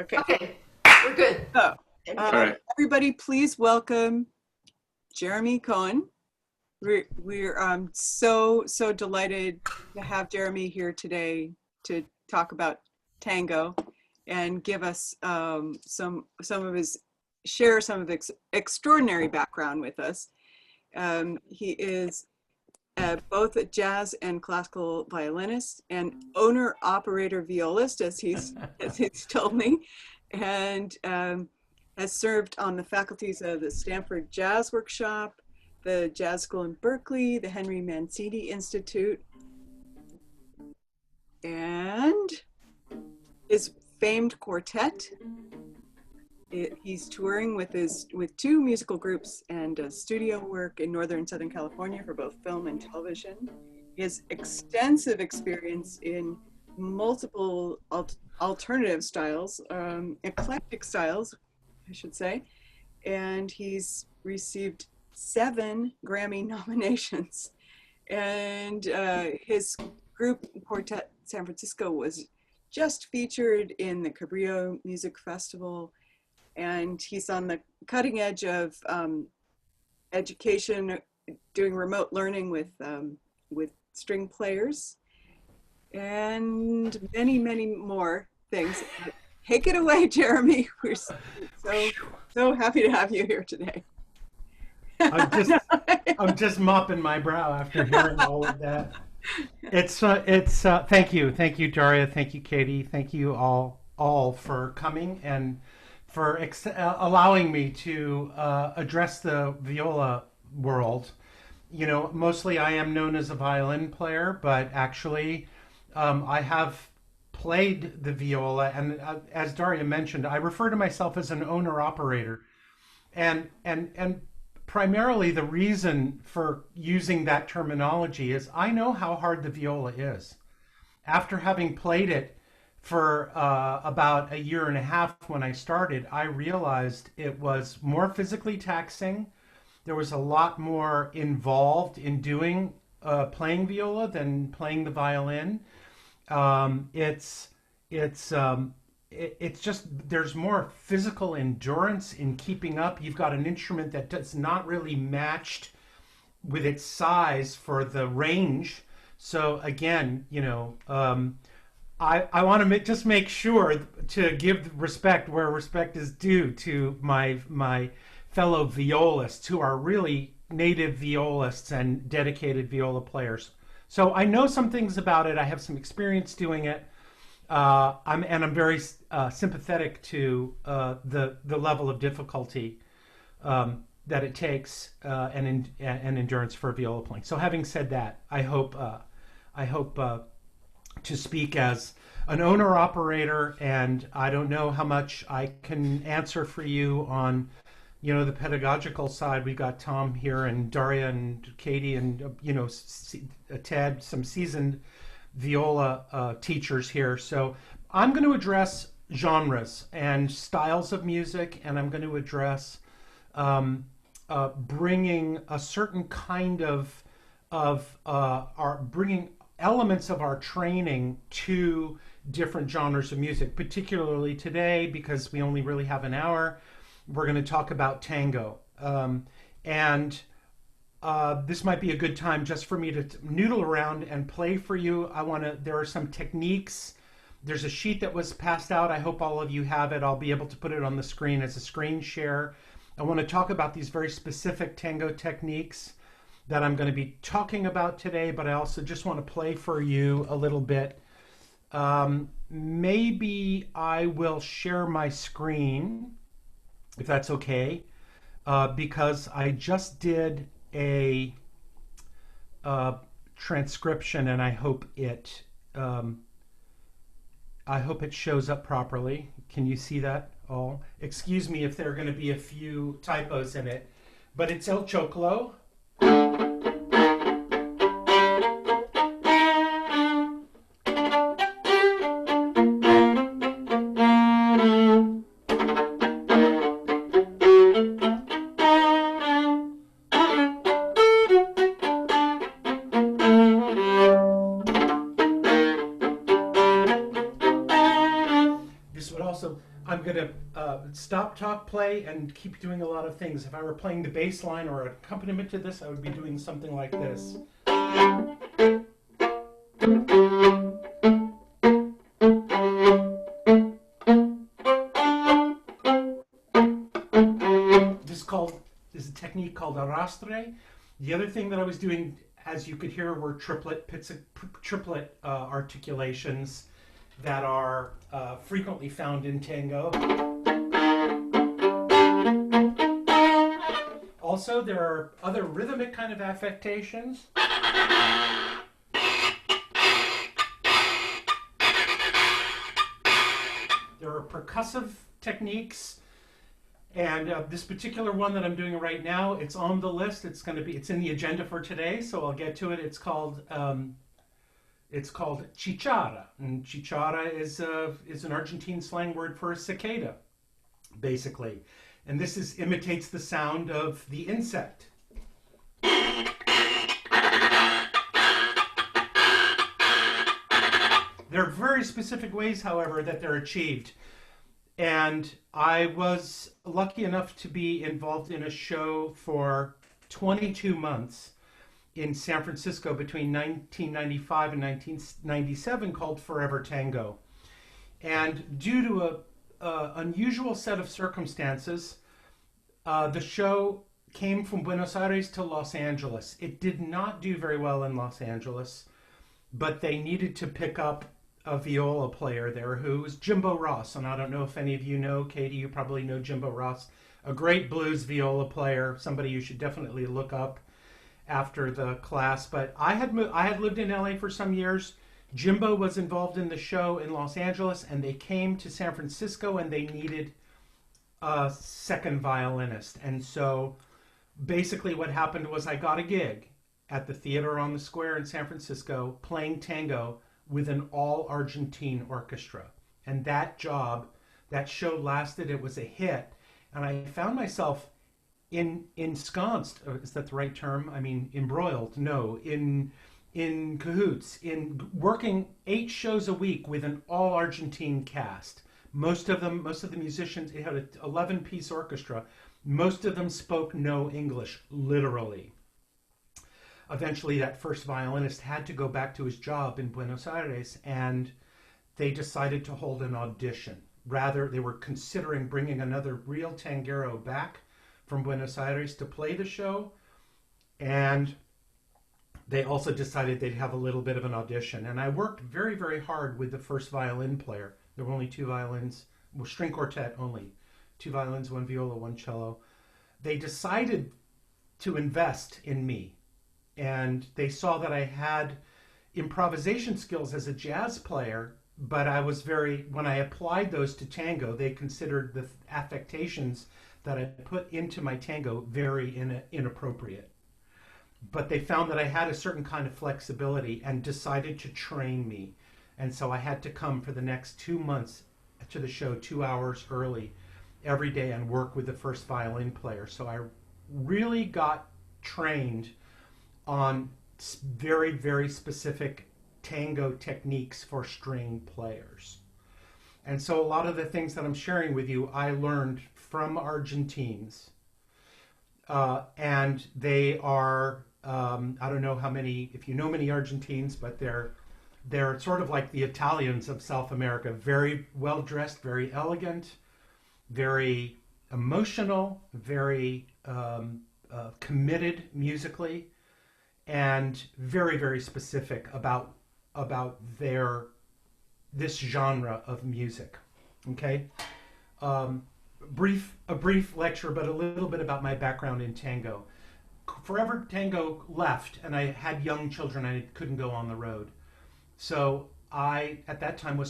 Okay. Okay, we're good. So, All right. everybody, please welcome Jeremy Cohen. We're so delighted to have Jeremy here today to talk about tango and give us some of his share some of his extraordinary background with us. He is both a jazz and classical violinist and owner operator violist, as he's told me, and has served on the faculties of the Stanford Jazz Workshop, the Jazz School in Berkeley, the Henry Mancini Institute, and his famed quartet. He's touring with two musical groups and studio work in Northern and Southern California for both film and television. He has extensive experience in multiple alternative styles, eclectic styles, I should say, and he's received 7 Grammy nominations. And his group Quartet San Francisco was just featured in the Cabrillo Music Festival, and he's on the cutting edge of education, doing remote learning with string players, and many more things. Take it away, Jeremy. We're so happy to have you here today. I'm just I'm just mopping my brow after hearing all of that. Thank you, Daria, thank you, Katie, thank you all for coming and for allowing me to address the viola world. You know, mostly I am known as a violin player, but actually I have played the viola, and as Daria mentioned, I refer to myself as an owner operator, and primarily the reason for using that terminology is I know how hard the viola is. After having played it for about a year and a half when I started, I realized it was more physically taxing. There was a lot more involved in doing playing viola than playing the violin. Um, it's it's just there's more physical endurance in keeping up. You've got an instrument that does not really matched with its size for the range. So again, I want to just make sure to give respect where respect is due to my fellow violists who are really native violists and dedicated viola players. So I know some things about it. I have some experience doing it. I'm very sympathetic to the level of difficulty that it takes and endurance for viola playing. So having said that, I hope to speak as an owner operator, and I don't know how much I can answer for you on the pedagogical side. We got Tom here and Daria and Katie and Ted, some seasoned viola teachers here. So I'm going to address genres and styles of music, and I'm going to address bringing a certain kind of our bringing elements of our training to different genres of music, particularly today because we only really have an hour. We're going to talk about tango. And this might be a good time just for me to noodle around and play for you. There are some techniques. There's a sheet that was passed out. I hope all of you have it. I'll be able to put it on the screen as a screen share. I want to talk about these very specific tango techniques that I'm going to be talking about today, but I also just want to play for you a little bit. Maybe I will share my screen, if that's okay, because I just did a transcription, and I hope it shows up properly. Can you see that all? Excuse me if there are going to be a few typos in it, but it's El Choclo. This would also I'm going to stop, talk, play, and keep doing a lot of things. If I were playing the bass line or accompaniment to this, I would be doing something like this. This is a technique called arrastre. The other thing that I was doing, as you could hear, were triplet articulations that are frequently found in tango. Also, there are other rhythmic kind of affectations. There are percussive techniques, and this particular one that I'm doing right now, it's on the list. It's in the agenda for today, so I'll get to it. It's called chichara, and chichara is an Argentine slang word for a cicada, basically, and this imitates the sound of the insect. There are very specific ways, however, that they're achieved. And I was lucky enough to be involved in a show for 22 months in San Francisco between 1995 and 1997 called Forever Tango. And due to a unusual set of circumstances, the show came from Buenos Aires to Los Angeles. It did not do very well in Los Angeles, but they needed to pick up a viola player there who was Jimbo Ross. And I don't know if any of you know, Katie, you probably know Jimbo Ross, a great blues viola player, somebody you should definitely look up after the class. But I had lived in LA for some years. Jimbo was involved in the show in Los Angeles, and they came to San Francisco and they needed a second violinist. And so basically what happened was I got a gig at the Theater on the Square in San Francisco playing tango with an all Argentine orchestra. And that show lasted, it was a hit. And I found myself ensconced, is that the right term? I mean, embroiled, no, in cahoots, in working 8 shows a week with an all Argentine cast. Most of the musicians, it had an 11-piece orchestra. Most of them spoke no English, literally. Eventually, that first violinist had to go back to his job in Buenos Aires, and they decided to hold an audition. Rather, they were considering bringing another real tanguero back from Buenos Aires to play the show, and they also decided they'd have a little bit of an audition. And I worked very, very hard with the first violin player. There were only 2 violins, well, string quartet only, 2 violins, 1 viola, 1 cello. They decided to invest in me. And they saw that I had improvisation skills as a jazz player, but when I applied those to tango, they considered the affectations that I put into my tango very inappropriate. But they found that I had a certain kind of flexibility and decided to train me. And so I had to come for the next 2 months to the show 2 hours early every day and work with the first violin player. So I really got trained on very, very specific tango techniques for string players. And so a lot of the things that I'm sharing with you, I learned from Argentines. And they are, I don't know if you know many Argentines, but they're sort of like the Italians of South America, very well dressed, very elegant, very emotional, very committed musically, and very, very specific about this genre of music. Okay, a brief lecture, but a little bit about my background in tango. Forever Tango left, and I had young children. I couldn't go on the road, so I at that time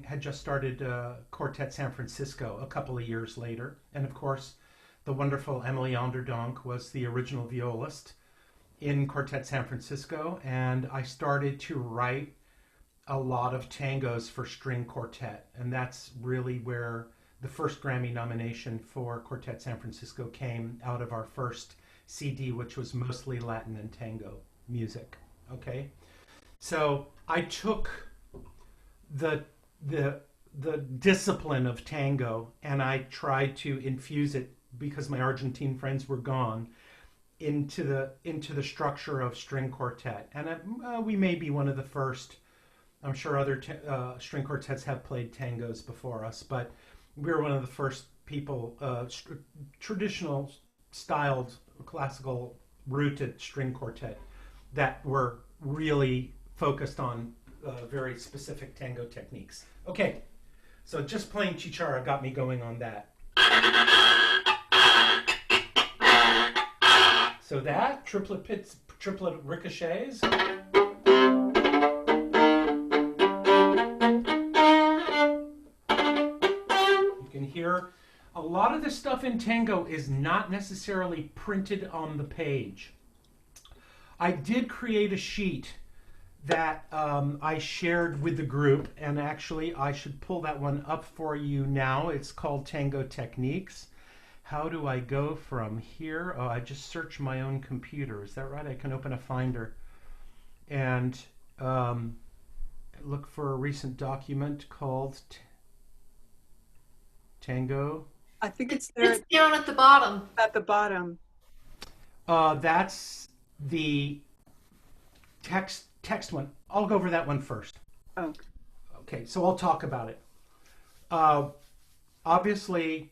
had just started Quartet San Francisco a couple of years later, and of course, the wonderful Emily Onderdonk was the original violist in Quartet San Francisco, and I started to write a lot of tangos for string quartet, and that's really where the first Grammy nomination for Quartet San Francisco came out of our first CD, which was mostly Latin and tango music. Okay, so I took the the discipline of tango, and I tried to infuse it, because my Argentine friends were gone, into the structure of string quartet. And we may be one of the first. I'm sure other string quartets have played tangos before us, but we were one of the first people, traditional styled classical rooted string quartet, that were really focused on very specific tango techniques. Okay, so just playing chichara got me going on that. So that, triplet ricochets. You can hear a lot of the stuff in tango is not necessarily printed on the page. I did create a sheet that I shared with the group, and actually I should pull that one up for you now. It's called Tango Techniques. How do I go from here? Oh, I just search my own computer. Is that right? I can open a Finder and look for a recent document called Tango. I think it's there. It's down at the bottom. At the bottom. That's the text one. I'll go over that one first. Oh. Okay, so I'll talk about it. Obviously,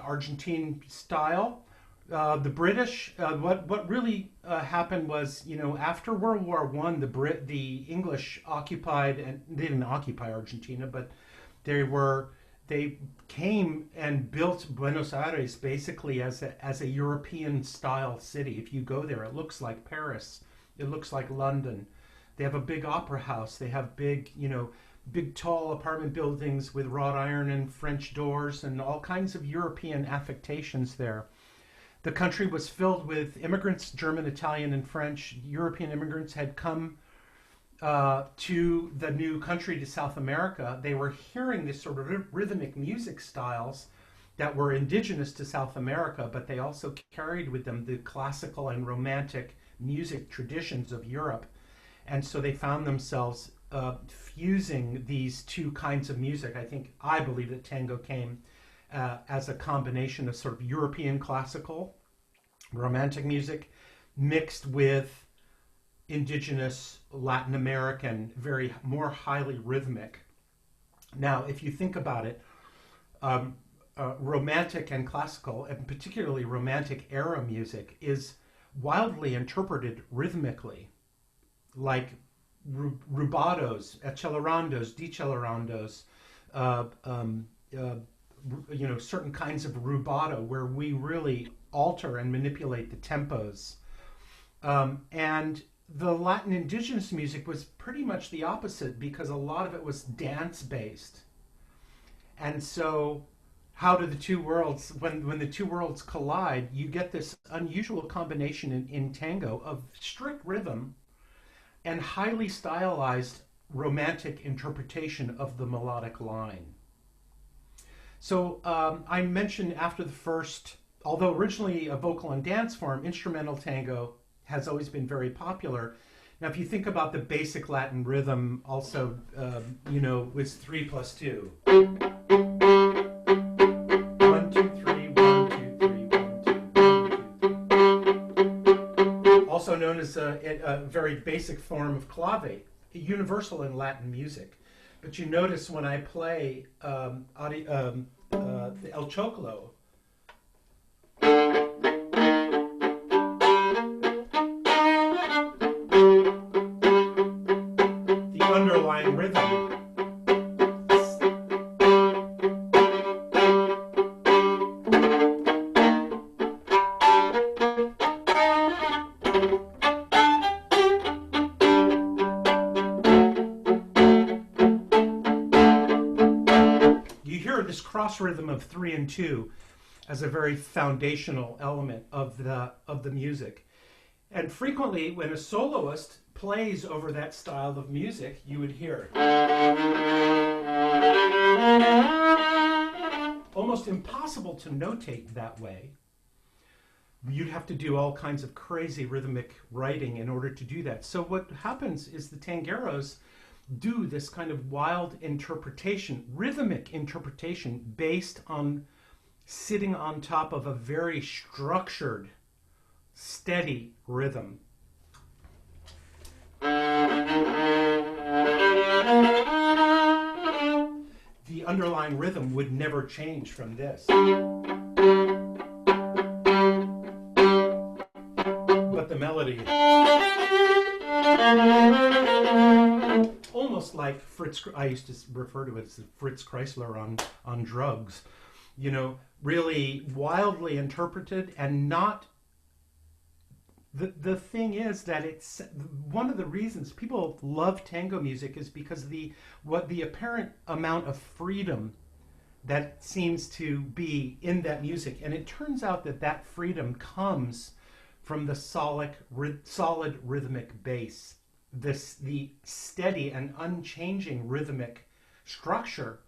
Argentine style. The British. What really happened was, after World War I, the English occupied, and they didn't occupy Argentina, but they came and built Buenos Aires basically as a European style city. If you go there, it looks like Paris. It looks like London. They have a big opera house. They have big tall apartment buildings with wrought iron and French doors and all kinds of European affectations there. The country was filled with immigrants, German, Italian, and French. European immigrants had come to the new country, to South America. They were hearing this sort of rhythmic music styles that were indigenous to South America, but they also carried with them the classical and romantic music traditions of Europe. And so they found themselves fusing these two kinds of music. I believe that tango came as a combination of sort of European classical, romantic music mixed with indigenous Latin American, more highly rhythmic. Now, if you think about it, romantic and classical, and particularly romantic era music, is wildly interpreted rhythmically, like rubatos, accelerandos, decelerandos, certain kinds of rubato where we really alter and manipulate the tempos. And the Latin indigenous music was pretty much the opposite, because a lot of it was dance-based. And so how do the two worlds, when the two worlds collide, you get this unusual combination in tango of strict rhythm and highly stylized romantic interpretation of the melodic line. So I mentioned after the first, although originally a vocal and dance form, instrumental tango has always been very popular. Now, if you think about the basic Latin rhythm, also, was 3+2. 1, 2, 3, 1, 2, 3, 1, 2, 3. Also known as a very basic form of clave, universal in Latin music. But you notice when I play the El Choclo, the underlying rhythm. This cross rhythm of 3 and 2 as a very foundational element of the music. And frequently when a soloist plays over that style of music, you would hear it. Almost impossible to notate that way. You'd have to do all kinds of crazy rhythmic writing in order to do that. So what happens is the tangueros do this kind of wild interpretation, rhythmic interpretation, based on sitting on top of a very structured, steady rhythm. The underlying rhythm would never change from this. But the melody, almost like Fritz, I used to refer to it as Fritz Kreisler on drugs, you know, really wildly interpreted and not. The thing is that it's one of the reasons people love tango music is because of the apparent amount of freedom that seems to be in that music, and it turns out that freedom comes from the solid rhythmic bass, the steady and unchanging rhythmic structure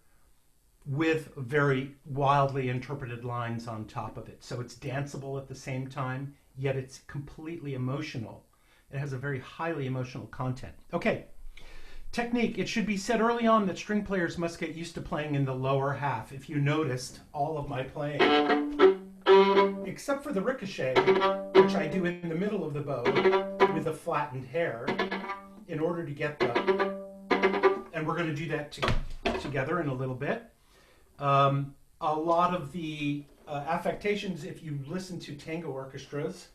with very wildly interpreted lines on top of it. So it's danceable at the same time, yet it's completely emotional. It has a very highly emotional content. Okay, technique. It should be said early on that string players must get used to playing in the lower half. If you noticed, all of my playing, except for the ricochet, which I do in the middle of the bow with a flattened hair, in order to get the, and we're going to do that together in a little bit. A lot of the affectations, if you listen to tango orchestras,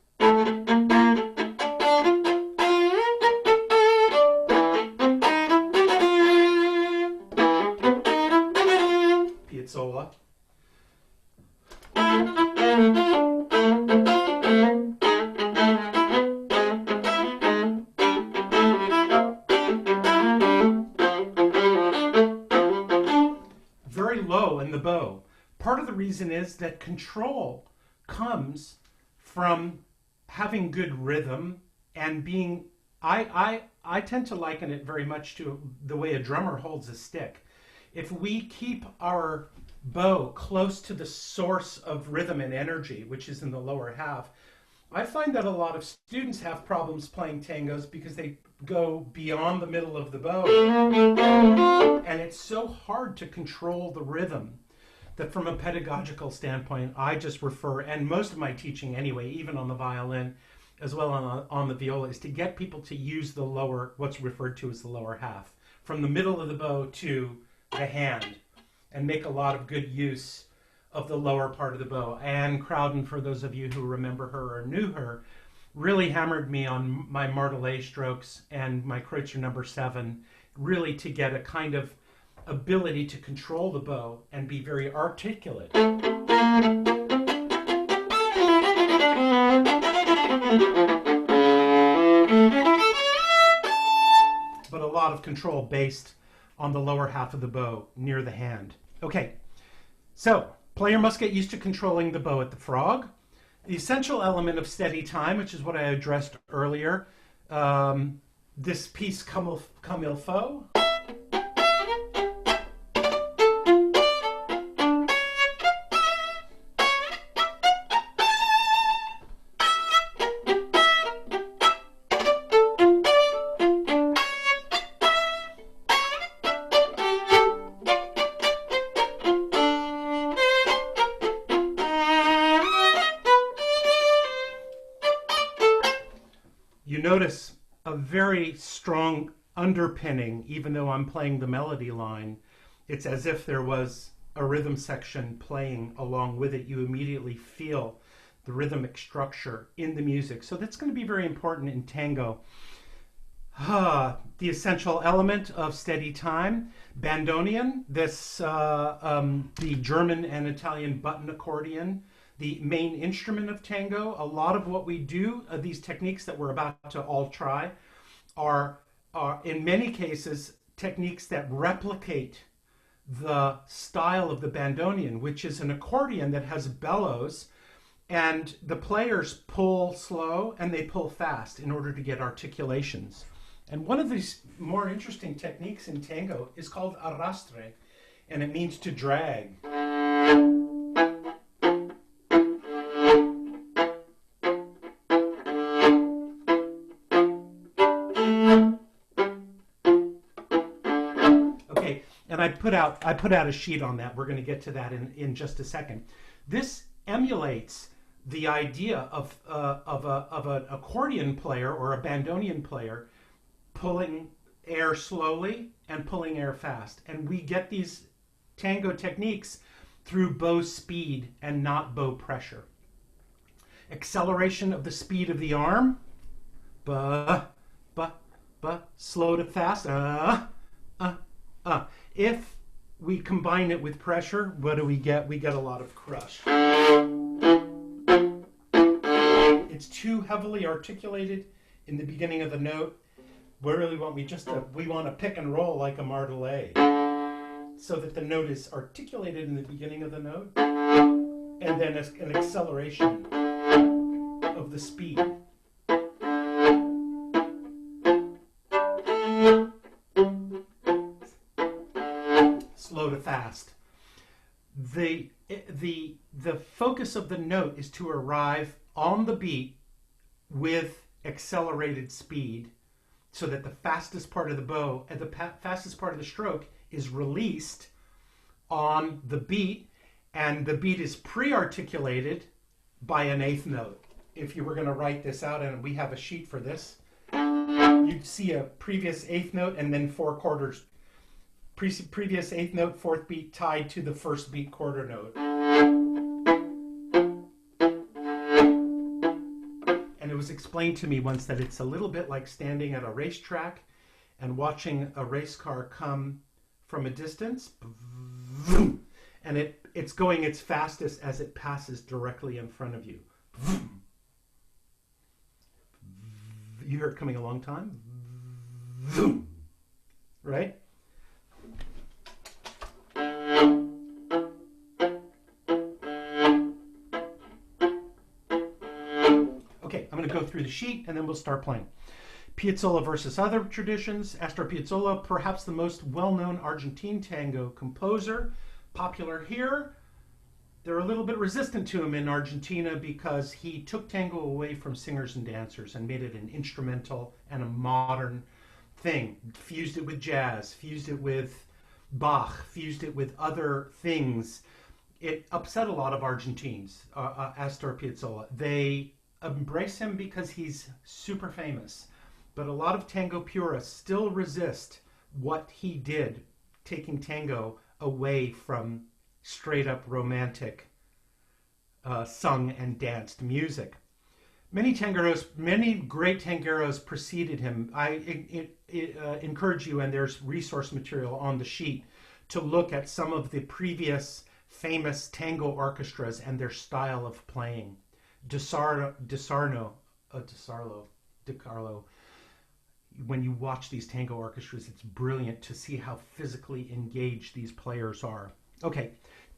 Piazzolla, very low in the bow. Part of the reason is that control comes from having good rhythm and being, I tend to liken it very much to the way a drummer holds a stick. If we keep our bow close to the source of rhythm and energy, which is in the lower half, I find that a lot of students have problems playing tangos because they go beyond the middle of the bow. And it's so hard to control the rhythm that from a pedagogical standpoint, I just refer, and most of my teaching anyway, even on the violin, as well on the viola, is to get people to use the lower, what's referred to as the lower half, from the middle of the bow to the hand, and make a lot of good use of the lower part of the bow. Anne Crowden, for those of you who remember her or knew her, really hammered me on my martelet strokes and my Kreutzer number 7, really to get a kind of ability to control the bow and be very articulate. But a lot of control based on the lower half of the bow near the hand. Okay, so player must get used to controlling the bow at the frog. The essential element of steady time, which is what I addressed earlier, this piece comme il faut. You notice a very strong underpinning, even though I'm playing the melody line. It's as if there was a rhythm section playing along with it. You immediately feel the rhythmic structure in the music. So that's going to be very important in tango. The essential element of steady time, bandoneon, this the German and Italian button accordion, the main instrument of tango. A lot of what we do, these techniques that we're about to all try, are in many cases techniques that replicate the style of the bandoneon, which is an accordion that has bellows, and the players pull slow and they pull fast in order to get articulations. And one of these more interesting techniques in tango is called arrastre, and it means to drag. I put out a sheet on that. We're going to get to that in just a second. This emulates the idea of an accordion player or a bandoneon player pulling air slowly and pulling air fast. And we get these tango techniques through bow speed and not bow pressure. Acceleration of the speed of the arm. Ba, ba, ba. Slow to fast. If we combine it with pressure, what do we get? We get a lot of crush. It's too heavily articulated in the beginning of the note. We really want we want to pick and roll like a martelet, so that the note is articulated in the beginning of the note, and then an acceleration of the speed. Slow to fast. The focus of the note is to arrive on the beat with accelerated speed, so that the fastest part of the bow and the fastest part of the stroke is released on the beat, and the beat is pre-articulated by an eighth note. If you were going to write this out, and we have a sheet for this, you'd see a previous eighth note and then 4 quarters. Previous eighth note, fourth beat tied to the first beat quarter note. And it was explained to me once that it's a little bit like standing at a racetrack and watching a race car come from a distance, and it's going its fastest as it passes directly in front of you. You hear it coming a long time, right? Okay, I'm going to go through the sheet and then we'll start playing. Piazzolla versus other traditions. Astor Piazzolla, perhaps the most well-known Argentine tango composer, popular here. They're a little bit resistant to him in Argentina because he took tango away from singers and dancers and made it an instrumental and a modern thing. Fused it with jazz, fused it with Bach, fused it with other things. It upset a lot of Argentines, Astor Piazzolla. They embrace him because he's super famous. But a lot of tango purists still resist what he did, taking tango away from straight up romantic sung and danced music. Many great tangueros preceded him. I encourage you, and there's resource material on the sheet, to look at some of the previous famous tango orchestras and their style of playing. DiCarlo. When you watch these tango orchestras, it's brilliant to see how physically engaged these players are. Okay,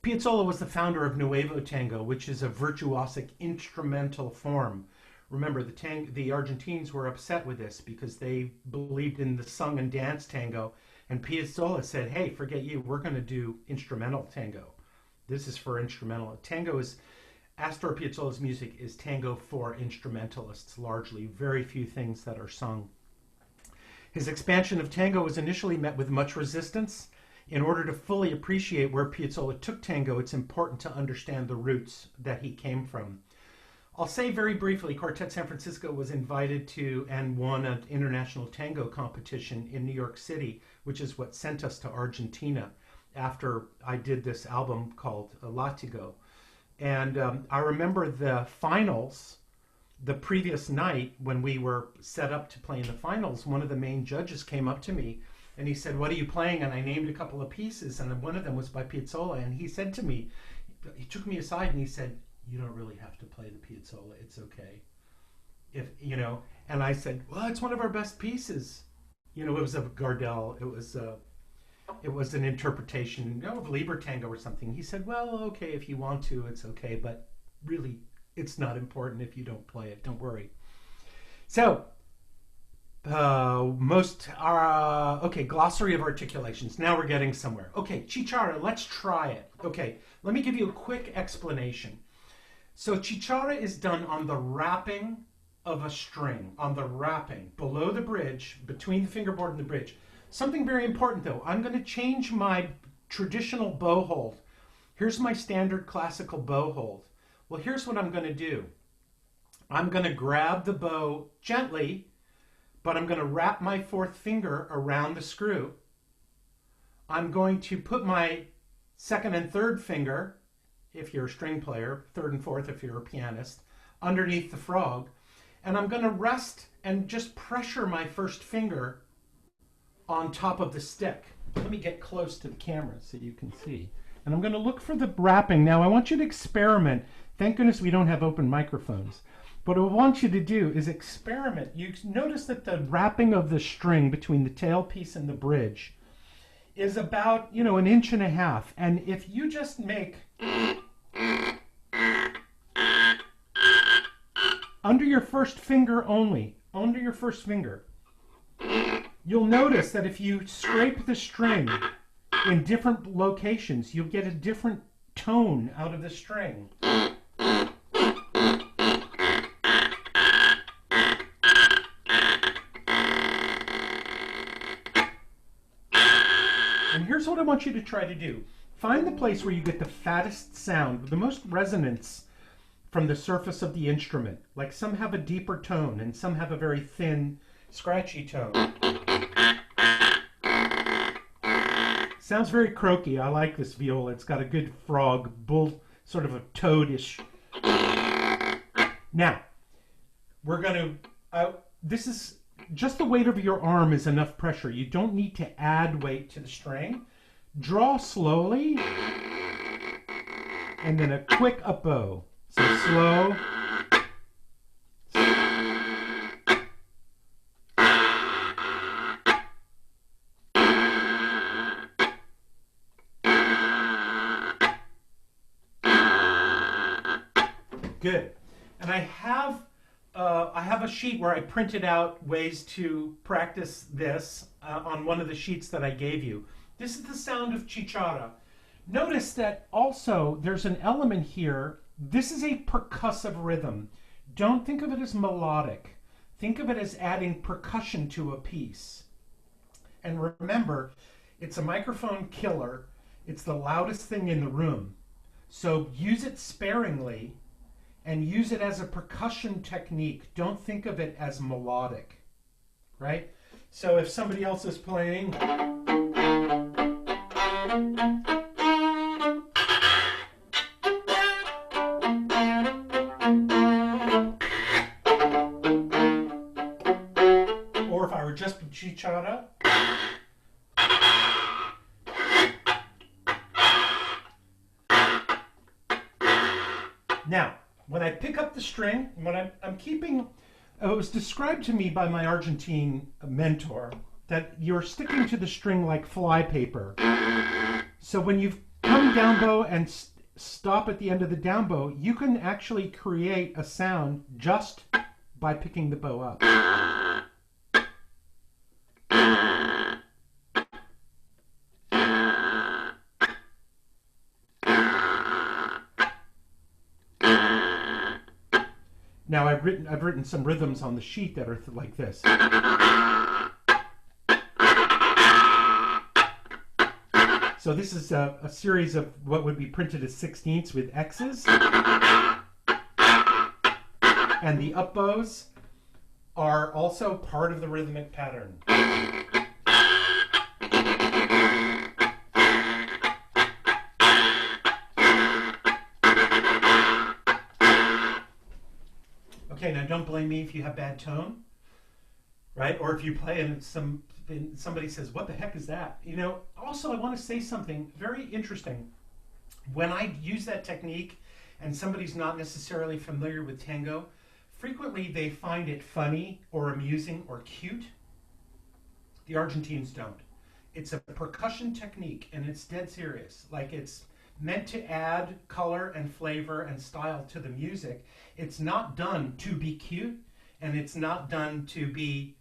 Piazzolla was the founder of Nuevo Tango, which is a virtuosic instrumental form. Remember, the Argentines were upset with this because they believed in the sung and dance tango, and Piazzolla said, hey, forget you, we're going to do instrumental tango. This is for instrumental. Astor Piazzolla's music is tango for instrumentalists, largely. Very few things that are sung. His expansion of tango was initially met with much resistance. In order to fully appreciate where Piazzolla took tango, it's important to understand the roots that he came from. I'll say very briefly, Quartet San Francisco was invited to and won an international tango competition in New York City, which is what sent us to Argentina after I did this album called Latigo. And I remember the finals, the previous night when we were set up to play in the finals, one of the main judges came up to me and he said, what are you playing? And I named a couple of pieces, and one of them was by Piazzolla. And he said to me, he took me aside and he said, you don't really have to play the Piazzolla. It's okay. And I said, well, it's one of our best pieces. It was of Gardel. It was an interpretation of Lieber Tango or something. He said, well, okay, if you want to, it's okay. But really, it's not important if you don't play it. Don't worry. So, glossary of articulations. Now we're getting somewhere. Okay, Chichara, let's try it. Okay, let me give you a quick explanation. So Chichara is done on the wrapping of a string, on the wrapping, below the bridge, between the fingerboard and the bridge. Something very important though, I'm going to change my traditional bow hold. Here's my standard classical bow hold. Well, here's what I'm going to do. I'm going to grab the bow gently, but I'm going to wrap my fourth finger around the screw. I'm going to put my second and third finger, if you're a string player, third and fourth if you're a pianist, underneath the frog, and I'm going to rest and just pressure my first finger on top of the stick. Let me get close to the camera so you can see. And I'm going to look for the wrapping. Now I want you to experiment. Thank goodness we don't have open microphones. What I want you to do is experiment. You notice that the wrapping of the string between the tailpiece and the bridge is about, you know, 1.5 inches. And if you just make under your first finger only, under your first finger, you'll notice that if you scrape the string in different locations, you'll get a different tone out of the string. And here's what I want you to try to do. Find the place where you get the fattest sound, the most resonance from the surface of the instrument. Like some have a deeper tone and some have a very thin, scratchy tone. Sounds very croaky. I like this viola. It's got a good frog, bull, sort of a toadish. Now, we're going to, this is, just the weight of your arm is enough pressure. You don't need to add weight to the string. Draw slowly, and then a quick up bow. So slow. Good. And I have a sheet where I printed out ways to practice this on one of the sheets that I gave you. This is the sound of chichara. Notice that also there's an element here. This is a percussive rhythm. Don't think of it as melodic. Think of it as adding percussion to a piece. And remember, it's a microphone killer. It's the loudest thing in the room. So use it sparingly and use it as a percussion technique. Don't think of it as melodic, right? So if somebody else is playing, or if I were just chichara, now, when I pick up the string, when I'm keeping, it was described to me by my Argentine mentor that you're sticking to the string like flypaper. So when you've come down bow and stop at the end of the down bow, you can actually create a sound just by picking the bow up. Now I've written some rhythms on the sheet that are like this. So this is a series of what would be printed as 16ths with X's. And the up bows are also part of the rhythmic pattern. Okay, now don't blame me if you have bad tone, right? Or if you play and somebody says, what the heck is that? You know, also I want to say something very interesting. When I use that technique and somebody's not necessarily familiar with tango, frequently they find it funny or amusing or cute. The Argentines don't. It's a percussion technique and it's dead serious. Like it's meant to add color and flavor and style to the music. It's not done to be cute, and it's not done to be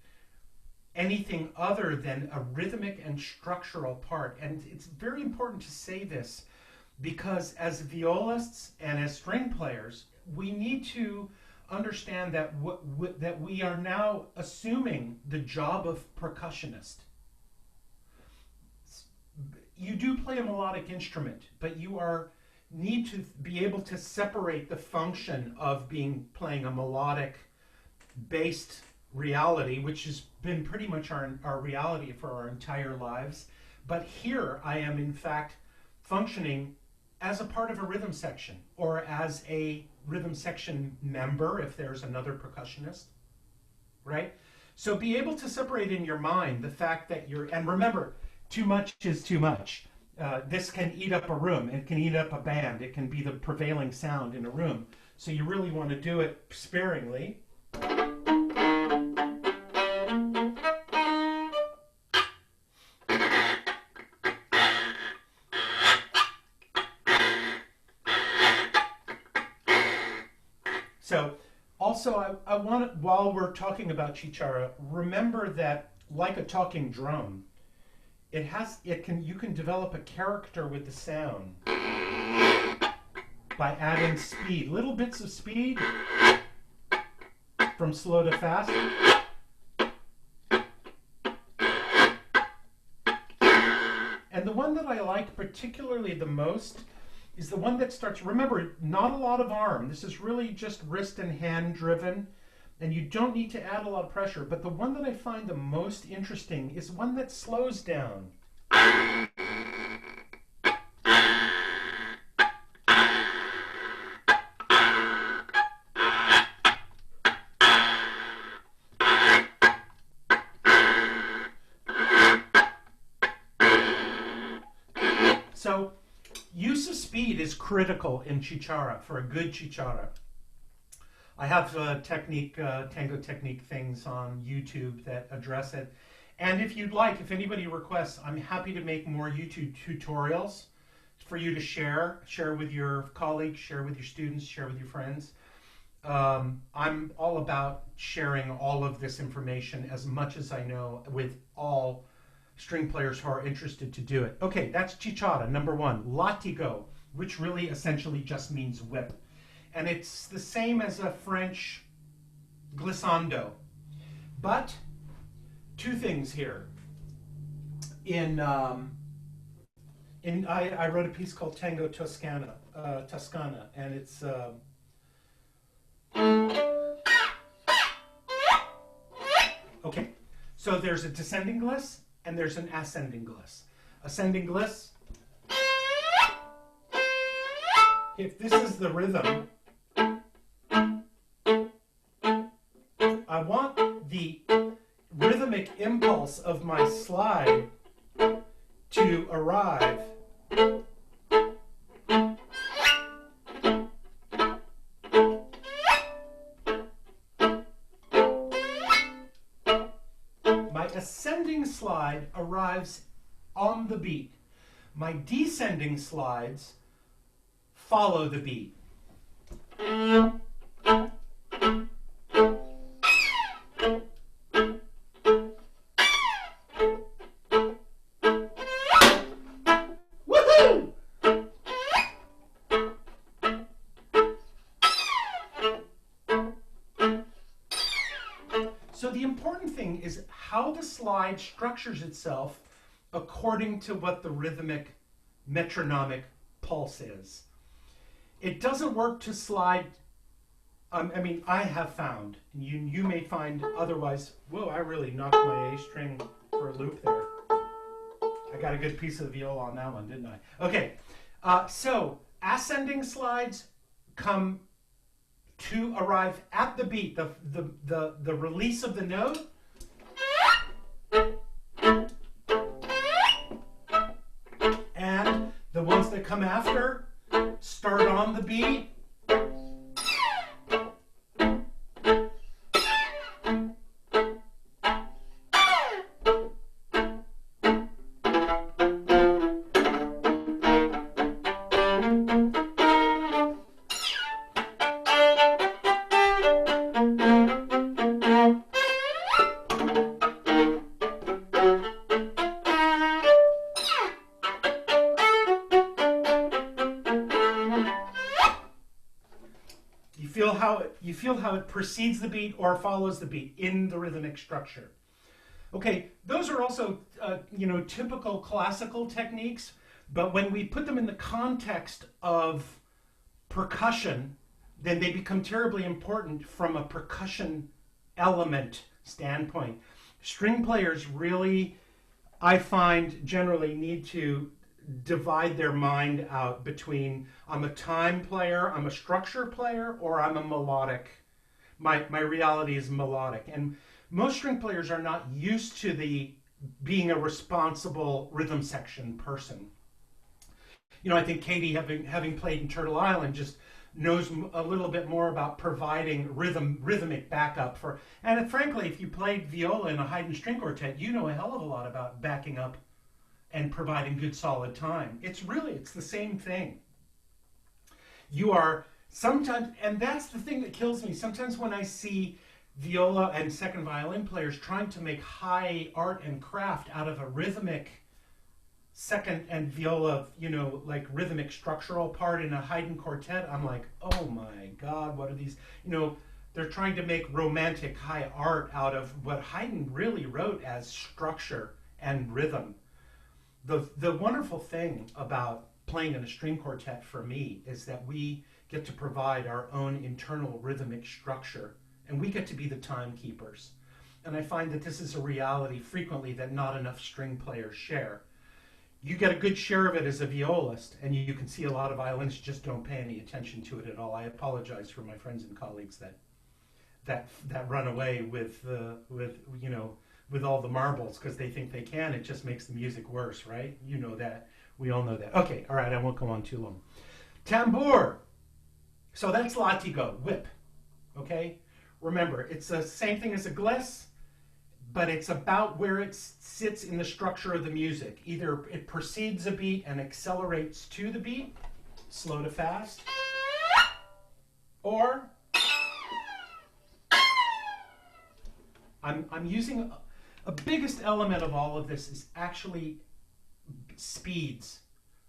anything other than a rhythmic and structural part. And it's very important to say this because as violists and as string players, we need to understand that that we are now assuming the job of percussionist. you do play a melodic instrument, but you need to be able to separate the function of playing a melodic based reality, which has been pretty much our reality for our entire lives. But here I am in fact functioning as a part of a rhythm section, or as a rhythm section member if there's another percussionist, right? So be able to separate in your mind the fact that and remember, too much is too much. This can eat up a room, it can eat up a band, it can be the prevailing sound in a room. So you really want to do it sparingly. So also I want to, while we're talking about chichara, remember that like a talking drum, you can develop a character with the sound by adding speed, little bits of speed from slow to fast. And the one that I like particularly the most is the one that starts, remember, not a lot of arm. This is really just wrist and hand driven, and you don't need to add a lot of pressure. But the one that I find the most interesting is one that slows down. So use of speed is critical in chichara, for a good chichara. I have tango technique things on YouTube that address it. And if you'd like, if anybody requests, I'm happy to make more YouTube tutorials for you to share with your colleagues, share with your students, share with your friends. I'm all about sharing all of this information as much as I know with all string players who are interested to do it. Okay, that's chichara, number one. Latigo, which really essentially just means whip. And it's the same as a French glissando. But two things here. I wrote a piece called Tango Toscana, and it's okay. So there's a descending gliss and there's an ascending gliss. Ascending gliss. If this is the rhythm, I want the rhythmic impulse of my slide to arrive my ascending slide arrives on the beat. My descending slides follow the beat. So the important thing is how the slide structures itself according to what the rhythmic metronomic pulse is. It doesn't work to slide, I mean, I have found, and you may find otherwise, whoa, I really knocked my A string for a loop there. I got a good piece of the viola on that one, didn't I? Okay, so ascending slides come to arrive at the beat, the release of the note. And the ones that come after start on the beat. You feel how it precedes the beat or follows the beat in the rhythmic structure. Okay, those are also, typical classical techniques, but when we put them in the context of percussion, then they become terribly important from a percussion element standpoint. String players really, I find, generally need to divide their mind out between I'm a time player, I'm a structure player, or I'm a melodic. My reality is melodic. And most string players are not used to the being a responsible rhythm section person. I think Katie, having played in Turtle Island, just knows a little bit more about providing rhythmic backup for. And frankly, if you played viola in a Haydn string quartet, you know a hell of a lot about backing up and providing good solid time. It's the same thing. You are sometimes, and that's the thing that kills me. Sometimes when I see viola and second violin players trying to make high art and craft out of a rhythmic second and viola, like rhythmic structural part in a Haydn quartet, I'm like, oh my God, what are these? They're trying to make romantic high art out of what Haydn really wrote as structure and rhythm. The wonderful thing about playing in a string quartet for me is that we get to provide our own internal rhythmic structure, and we get to be the timekeepers. And I find that this is a reality frequently that not enough string players share. You get a good share of it as a violist, and you can see a lot of violinists just don't pay any attention to it at all. I apologize for my friends and colleagues that run away with all the marbles because they think they can. It just makes the music worse, right? You know that. We all know that. Okay, all right, I won't go on too long. Tambour. So that's latigo, whip. Okay? Remember, it's the same thing as a gliss, but it's about where it sits in the structure of the music. Either it precedes a beat and accelerates to the beat, slow to fast, or I'm using a biggest element of all of this is actually speeds,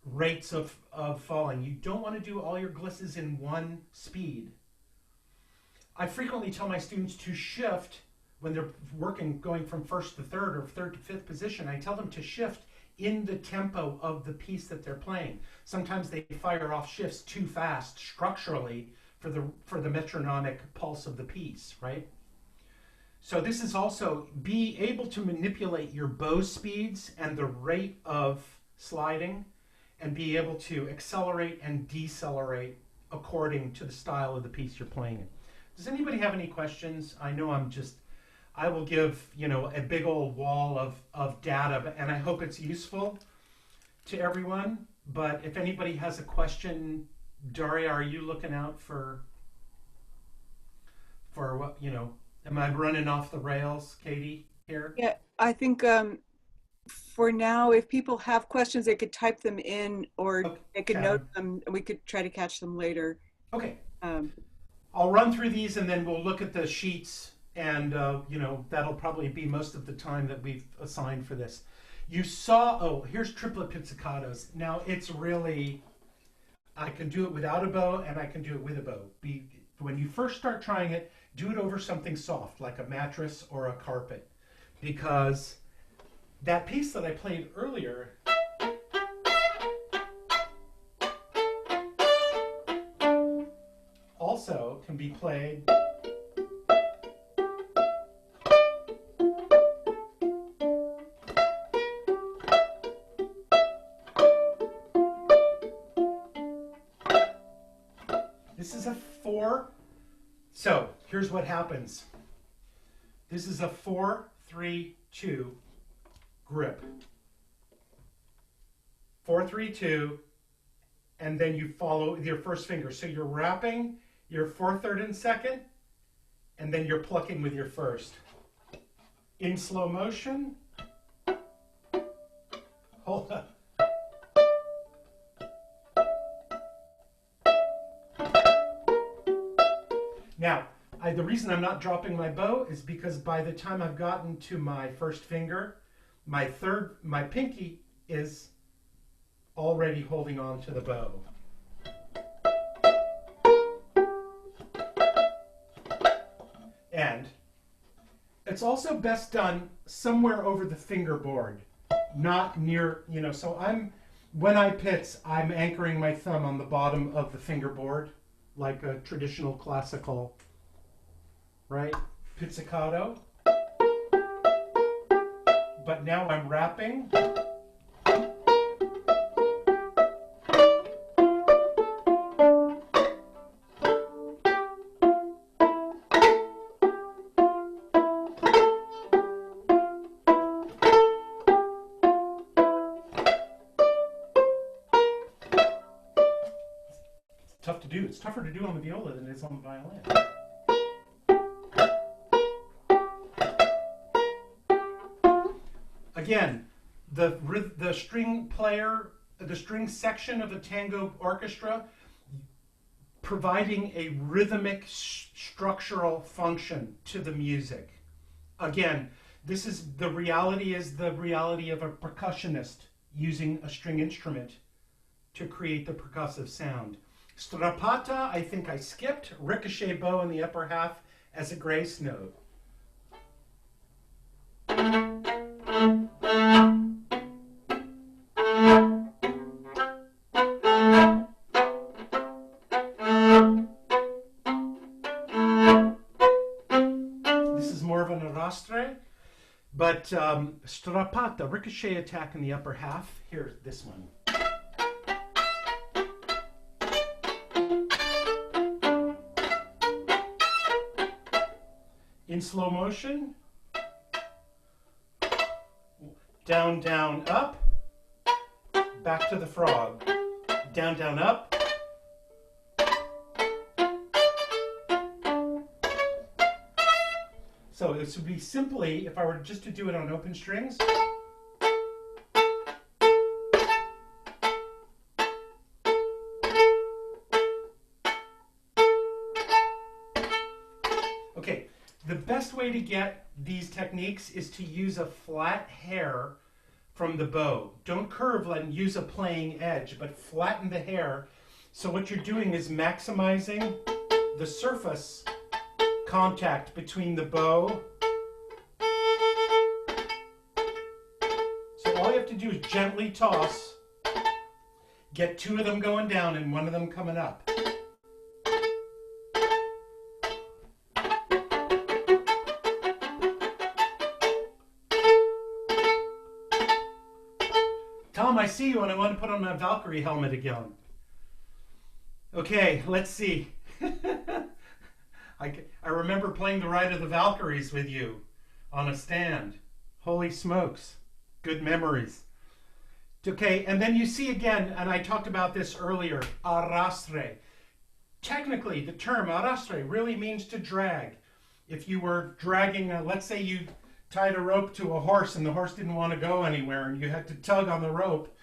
rates of falling. You don't want to do all your glisses in one speed. I frequently tell my students to shift when they're working, going from first to third or third to fifth position. I tell them to shift in the tempo of the piece that they're playing. Sometimes they fire off shifts too fast structurally for the metronomic pulse of the piece, right? So this is also be able to manipulate your bow speeds and the rate of sliding and be able to accelerate and decelerate according to the style of the piece you're playing in. Does anybody have any questions? I know I will give, a big old wall of data, and I hope it's useful to everyone. But if anybody has a question, Daria, are you looking out for what, am I running off the rails, Katie, here? Yeah, I think for now, if people have questions, they could type them in or they could note them, and we could try to catch them later. Okay. I'll run through these and then we'll look at the sheets, and that'll probably be most of the time that we've assigned for this. You saw, here's triplet pizzicatos. Now it's really, I can do it without a bow and I can do it with a bow. When you first start trying it, do it over something soft like a mattress or a carpet, because that piece that I played earlier also can be played this is a 4. So here's what happens. This is a 4-3-2 grip. 4-3-2, and then you follow with your first finger. So you're wrapping your 4th, 3rd, and 2nd, and then you're plucking with your 1st. In slow motion. Hold up. Now, the reason I'm not dropping my bow is because by the time I've gotten to my 1st finger, my pinky is already holding on to the bow. And it's also best done somewhere over the fingerboard, not near, so when I pitch, I'm anchoring my thumb on the bottom of the fingerboard, like a traditional classical, right, pizzicato. But now I'm rapping. Tough to do. It's tougher to do on the viola than it is on the violin. Again, the string player, the string section of the tango orchestra, providing a rhythmic structural function to the music. Again, this is the reality of a percussionist using a string instrument to create the percussive sound. Strappata, I think I skipped. Ricochet bow in the upper half as a grace note. This is more of an arastre, but strappata, ricochet attack in the upper half. Here's this one. In slow motion, down, down, up, back to the frog, down, down, up, so this would be simply, if I were just to do it on open strings, okay. The best way to get these techniques is to use a flat hair from the bow. Don't curve and use a playing edge, but flatten the hair. So what you're doing is maximizing the surface contact between the bow. So all you have to do is gently toss, get two of them going down and one of them coming up. Tom, I see you and I want to put on my Valkyrie helmet again. Okay, let's see. I remember playing the Ride of the Valkyries with you on a stand. Holy smokes. Good memories. Okay, and then you see again, and I talked about this earlier, arrastre. Technically, the term arrastre really means to drag. If you were dragging, let's say you tied a rope to a horse and the horse didn't want to go anywhere and you had to tug on the rope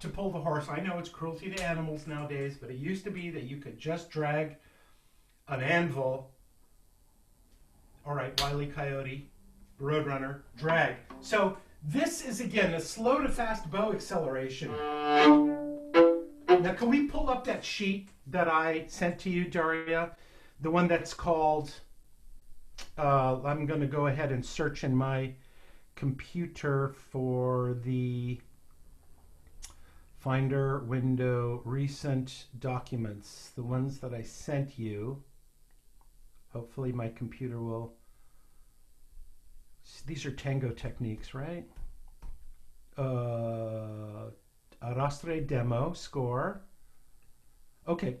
to pull the horse. I know it's cruelty to animals nowadays, but it used to be that you could just drag an anvil. All right, Wile E. Coyote, Roadrunner, drag. So this is, again, a slow to fast bow acceleration. Now, can we pull up that sheet that I sent to you, Daria? The one that's called, I'm going to go ahead and search in my computer for the Finder window recent documents, the ones that I sent you. Hopefully my computer will. These are tango techniques, right? Arrastre demo score. Okay,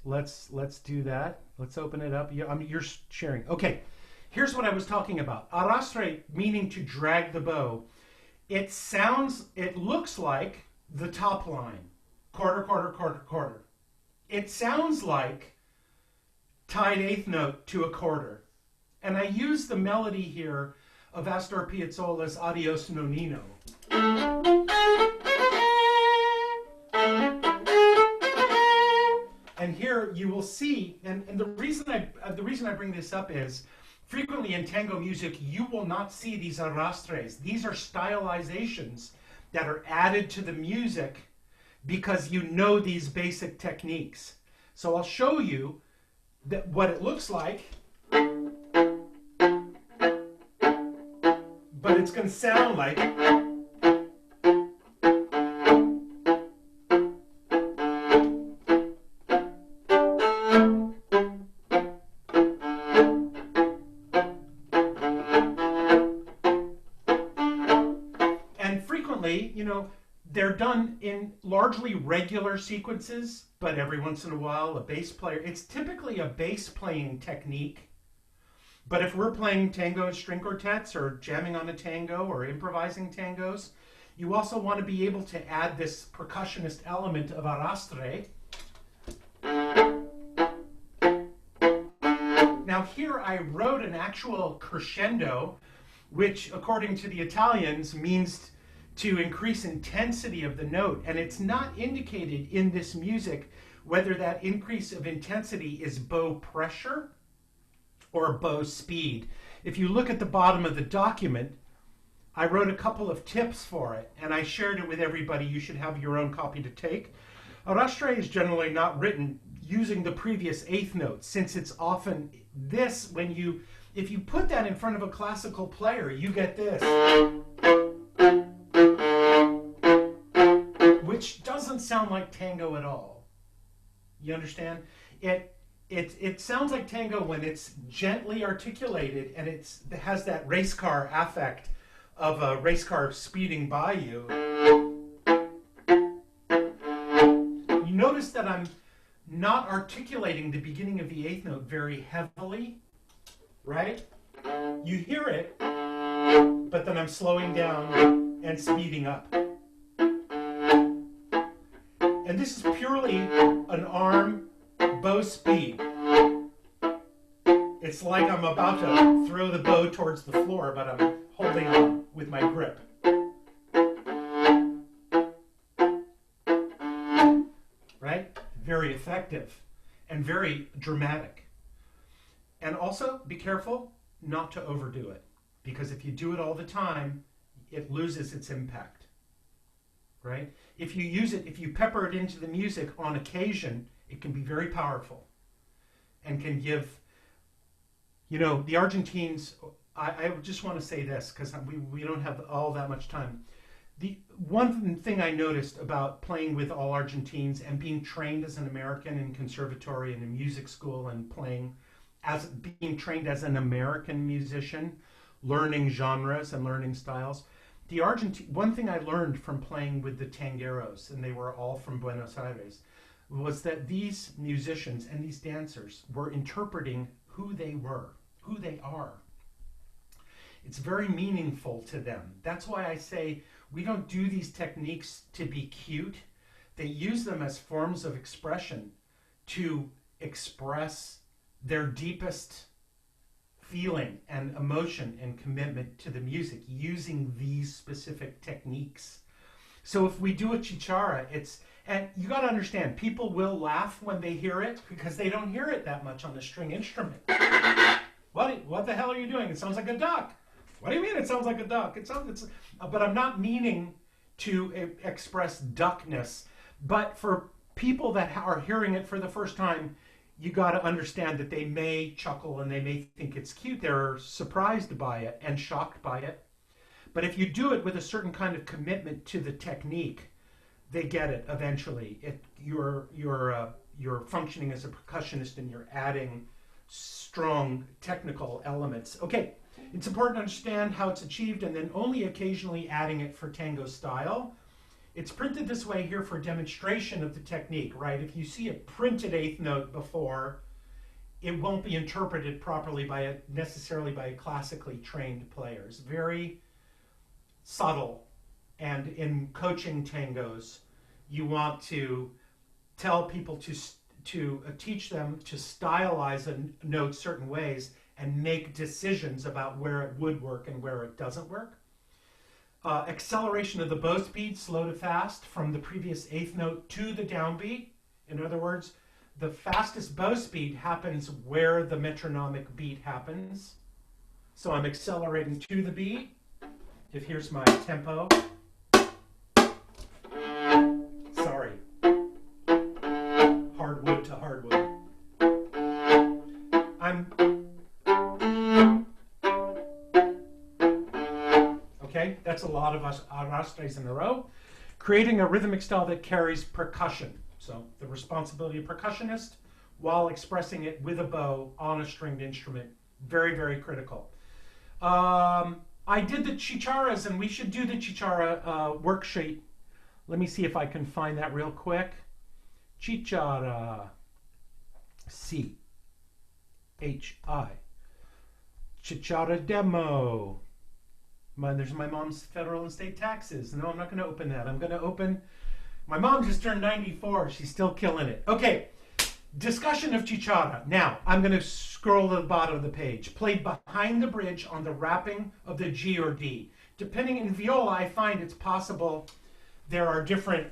let's do that. Let's open it up. You're sharing. Okay, here's what I was talking about. Arrastre meaning to drag the bow. It looks like the top line, quarter, quarter, quarter, quarter. It sounds like tied eighth note to a quarter. And I use the melody here of Astor Piazzolla's Adios Nonino. And here you will see, and the reason I bring this up is, frequently in tango music, you will not see these arrastres. These are stylizations that are added to the music because you know these basic techniques. So I'll show you what it looks like. but it's going to sound like. And frequently, you know, they're done in largely regular sequences, but every once in a while a bass player, it's typically a bass playing technique. But if we're playing tango string quartets or jamming on a tango or improvising tangos, you also want to be able to add this percussionist element of arrastre. Now here I wrote an actual crescendo, which according to the Italians means to increase intensity of the note, and it's not indicated in this music whether that increase of intensity is bow pressure or bow speed. If you look at the bottom of the document, I wrote a couple of tips for it, and I shared it with everybody. You should have your own copy to take. Arrastre is generally not written using the previous eighth note, since it's often this, if you put that in front of a classical player, you get this, which doesn't sound like tango at all. You understand? It sounds like tango when it's gently articulated and it has that race car affect of a race car speeding by you. You notice that I'm not articulating the beginning of the eighth note very heavily, right? You hear it, but then I'm slowing down and speeding up. And this is purely an arm bow speed. It's like I'm about to throw the bow towards the floor, but I'm holding on with my grip. Right? Very effective and very dramatic. And also be careful not to overdo it, because if you do it all the time, it loses its impact. Right? If you use it, if you pepper it into the music on occasion, it can be very powerful and can give, you know, the Argentines, I just want to say this because we don't have all that much time. The one thing I noticed about playing with all Argentines and being trained as an American in conservatory and in music school and being trained as an American musician, learning genres and learning styles, one thing I learned from playing with the tangueros, and they were all from Buenos Aires, was that these musicians and these dancers were interpreting who they were, who they are. It's very meaningful to them. That's why I say we don't do these techniques to be cute. They use them as forms of expression to express their deepest feeling and emotion and commitment to the music using these specific techniques. So if we do a chichara, and you got to understand, people will laugh when they hear it because they don't hear it that much on the string instrument. What the hell are you doing? It sounds like a duck. What do you mean it sounds like a duck? But I'm not meaning to express duckness. But for people that are hearing it for the first time, you got to understand that they may chuckle and they may think it's cute. They're surprised by it and shocked by it. But if you do it with a certain kind of commitment to the technique, they get it eventually. You're functioning as a percussionist and you're adding strong technical elements. Okay, it's important to understand how it's achieved and then only occasionally adding it for tango style. It's printed this way here for demonstration of the technique, right? If you see a printed eighth note before, it won't be interpreted properly necessarily by classically trained players. Very subtle. And in coaching tangos, you want to tell people to teach them to stylize a note certain ways and make decisions about where it would work and where it doesn't work. Acceleration of the bow speed, slow to fast, from the previous eighth note to the downbeat. In other words, the fastest bow speed happens where the metronomic beat happens. So I'm accelerating to the beat. If here's my tempo. Sorry. Hardwood to hardwood. that's a lot of us arrastres in a row. Creating a rhythmic style that carries percussion. So the responsibility of percussionist while expressing it with a bow on a stringed instrument. Very, very critical. I did the chicharas, and we should do the chichara worksheet. Let me see if I can find that real quick. Chichara. C-H-I. Chichara demo. There's my mom's federal and state taxes. No, I'm not going to open that. I'm going to open... My mom just turned 94. She's still killing it. Okay. Discussion of chichara. Now, I'm going to scroll to the bottom of the page. Played behind the bridge on the wrapping of the G or D. Depending in viola, I find it's possible there are different...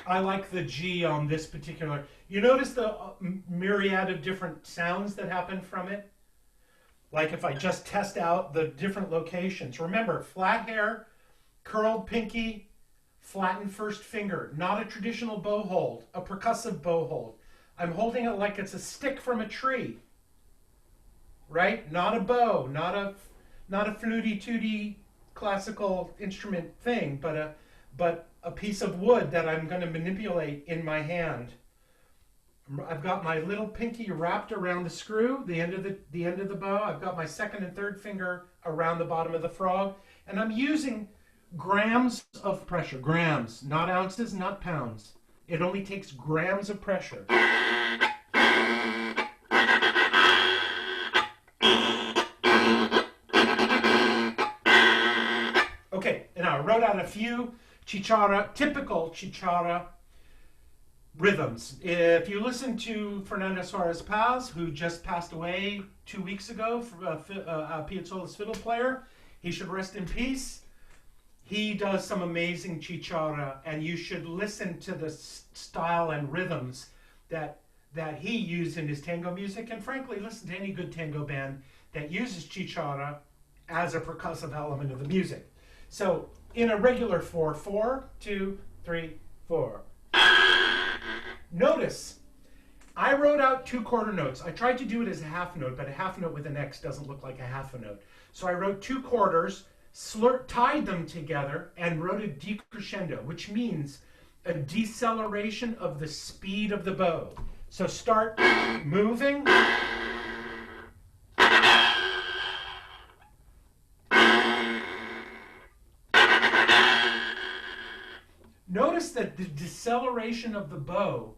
I like the G on this particular... You notice the myriad of different sounds that happen from it? Like if I just test out the different locations. Remember, flat hair, curled pinky, flattened first finger. Not a traditional bow hold, a percussive bow hold. I'm holding it like it's a stick from a tree. Right? Not a bow, not a fluty-tooty classical instrument thing, but a piece of wood that I'm going to manipulate in my hand. I've got my little pinky wrapped around the screw, the end of the bow. I've got my second and third finger around the bottom of the frog, and I'm using grams of pressure. Grams, not ounces, not pounds. It only takes grams of pressure. Okay, and I wrote out a few typical chichara rhythms. If you listen to Fernando Suarez Paz, who just passed away 2 weeks ago, Piazzolla's fiddle player, he should rest in peace. He does some amazing chichara, and you should listen to the style and rhythms that he used in his tango music, and frankly, listen to any good tango band that uses chichara as a percussive element of the music. So, in a regular 4/4, 2, 3, 4. Notice, I wrote out 2 quarter notes. I tried to do it as a half note, but a half note with an X doesn't look like a half a note. So I wrote 2 quarters, tied them together, and wrote a decrescendo, which means a deceleration of the speed of the bow. So start moving. Notice that the deceleration of the bow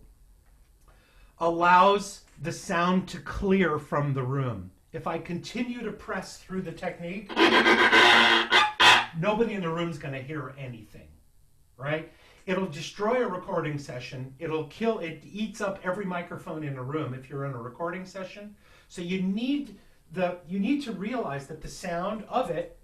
allows the sound to clear from the room. If I continue to press through the technique, nobody in the room is going to hear anything, right? It'll destroy a recording session. It eats up every microphone in a room if you're in a recording session. So you need to realize that the sound of it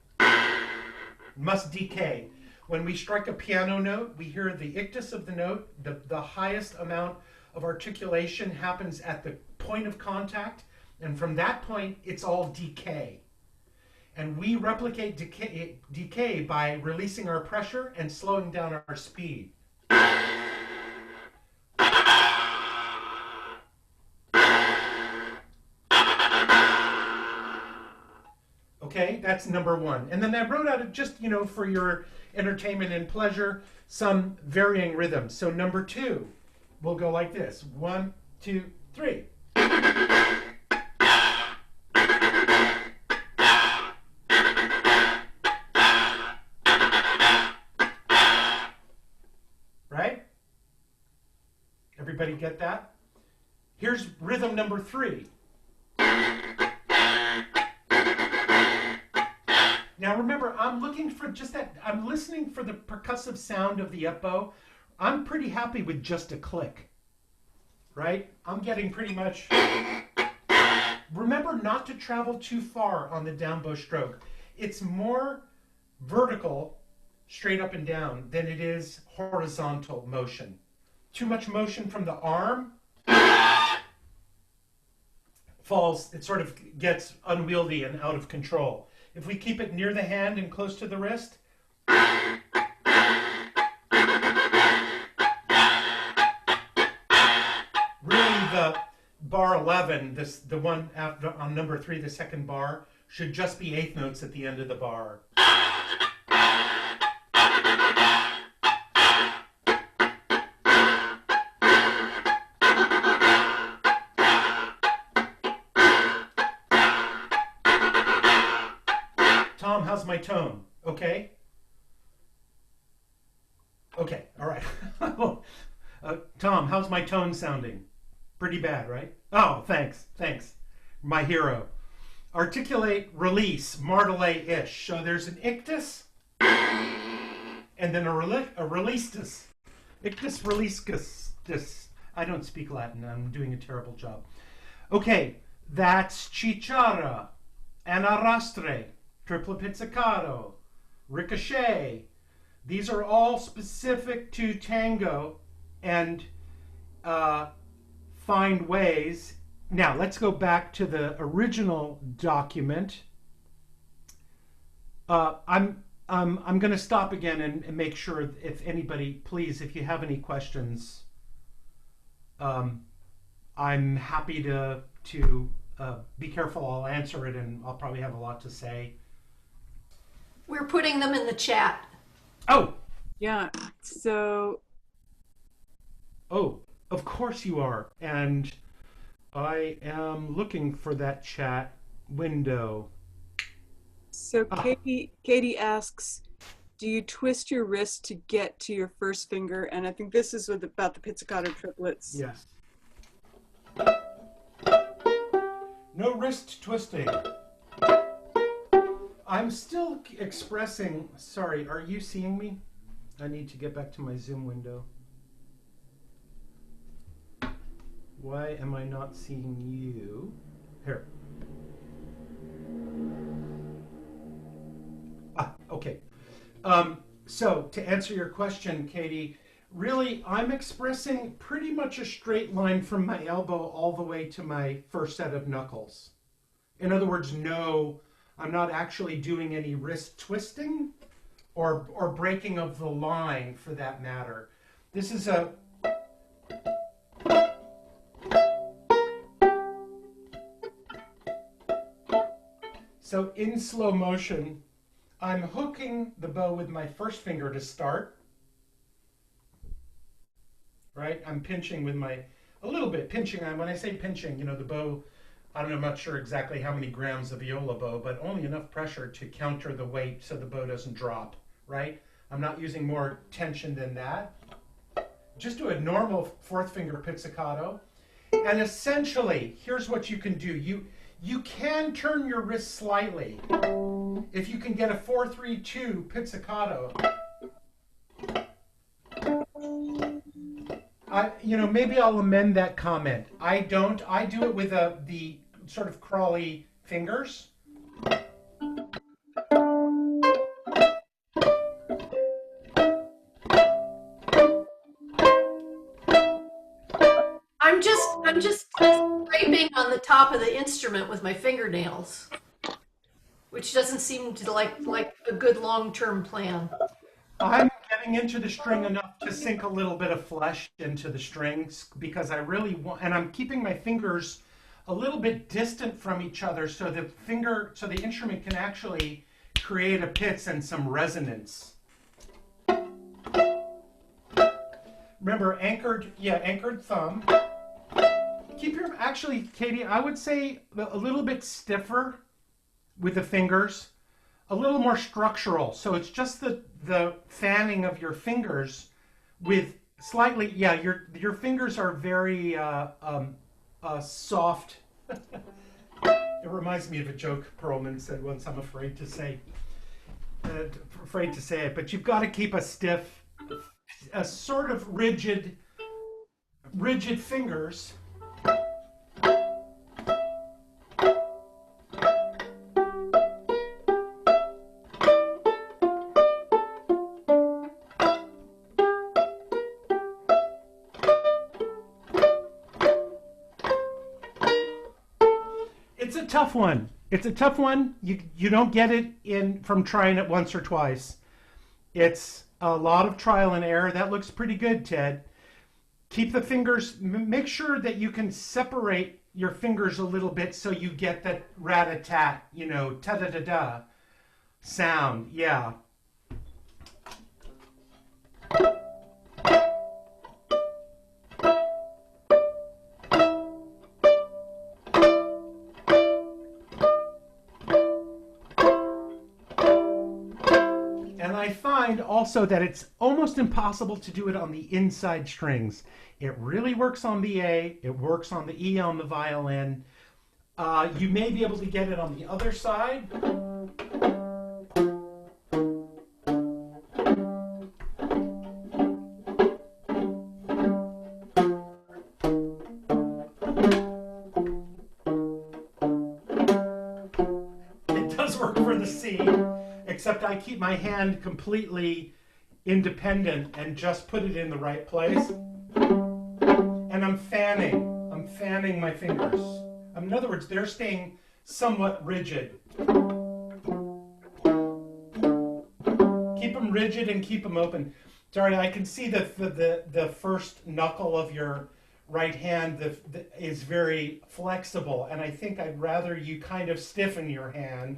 must decay. When we strike a piano note, we hear the ictus of the note. The highest amount of articulation happens at the point of contact, and from that point, it's all decay. And we replicate decay by releasing our pressure and slowing down our speed. Okay, that's number 1. And then I wrote out, just, for your entertainment and pleasure, some varying rhythms. So number 2 will go like this. 1, 2, 3. Right? Everybody get that? Here's rhythm number 3. Now remember, I'm looking for just that. I'm listening for the percussive sound of the up bow. I'm pretty happy with just a click, right? I'm getting pretty much... Remember not to travel too far on the down bow stroke. It's more vertical, straight up and down, than it is horizontal motion. Too much motion from the arm falls, it sort of gets unwieldy and out of control. If we keep it near the hand and close to the wrist, bar 11, the one after on number 3, the second bar, should just be eighth notes at the end of the bar. Tom, how's my tone? Okay? Okay, all right. Tom, how's my tone sounding? Pretty bad, right? Oh, thanks. My hero. Articulate, release, martelate-ish. So there's an ictus and then a releastus. Ictus, releascus. I don't speak Latin. I'm doing a terrible job. Okay, that's chichara, anarastre, triple pizzicato, ricochet. These are all specific to tango and find ways. Now let's go back to the original document. I'm going to stop again and make sure if anybody, please, if you have any questions, I'm happy to be careful. I'll answer it, and I'll probably have a lot to say. We're putting them in the chat. Oh, yeah. So. Oh, of course you are. And I am looking for that chat window. So Katie asks, do you twist your wrist to get to your first finger? And I think this is about the pizzicato triplets. Yes. No wrist twisting. I'm still expressing, sorry, are you seeing me? I need to get back to my Zoom window. Why am I not seeing you? Here. Okay. So to answer your question, Katie, really I'm expressing pretty much a straight line from my elbow all the way to my first set of knuckles. In other words, no, I'm not actually doing any wrist twisting or breaking of the line for that matter. This is a so in slow motion, I'm hooking the bow with my first finger to start. Right? I'm pinching with a little bit pinching. When I say pinching, the bow, I'm not sure exactly how many grams of viola bow, but only enough pressure to counter the weight so the bow doesn't drop, right? I'm not using more tension than that. Just do a normal fourth finger pizzicato. And essentially, here's what you can do. You can turn your wrist slightly. If you can get a 4-3-2 pizzicato, maybe I'll amend that comment. I don't. I do it with the sort of crawly fingers. I'm just scraping on the top of the instrument with my fingernails, which doesn't seem to like a good long-term plan. I'm getting into the string enough to sink a little bit of flesh into the strings because I really want, and I'm keeping my fingers a little bit distant from each other so the instrument can actually create a pitch and some resonance. Remember, anchored thumb. Actually, Katie, I would say a little bit stiffer with the fingers, a little more structural. So it's just the fanning of your fingers with slightly, your fingers are very soft. It reminds me of a joke Perlman said once, I'm afraid to say it, but you've got to keep a stiff, a sort of rigid fingers. It's a tough one. You don't get it from trying it once or twice. It's a lot of trial and error. That looks pretty good, Ted. Keep the fingers, make sure that you can separate your fingers a little bit so you get that rat-a-tat, ta-da-da-da sound. Yeah. I find also that it's almost impossible to do it on the inside strings. It really works on the A, it works on the E on the violin. You may be able to get it on the other side. It does work for the C. Except I keep my hand completely independent and just put it in the right place. And I'm fanning my fingers. In other words, they're staying somewhat rigid. Keep them rigid and keep them open. Daria, I can see that the first knuckle of your right hand is very flexible, and I think I'd rather you kind of stiffen your hand.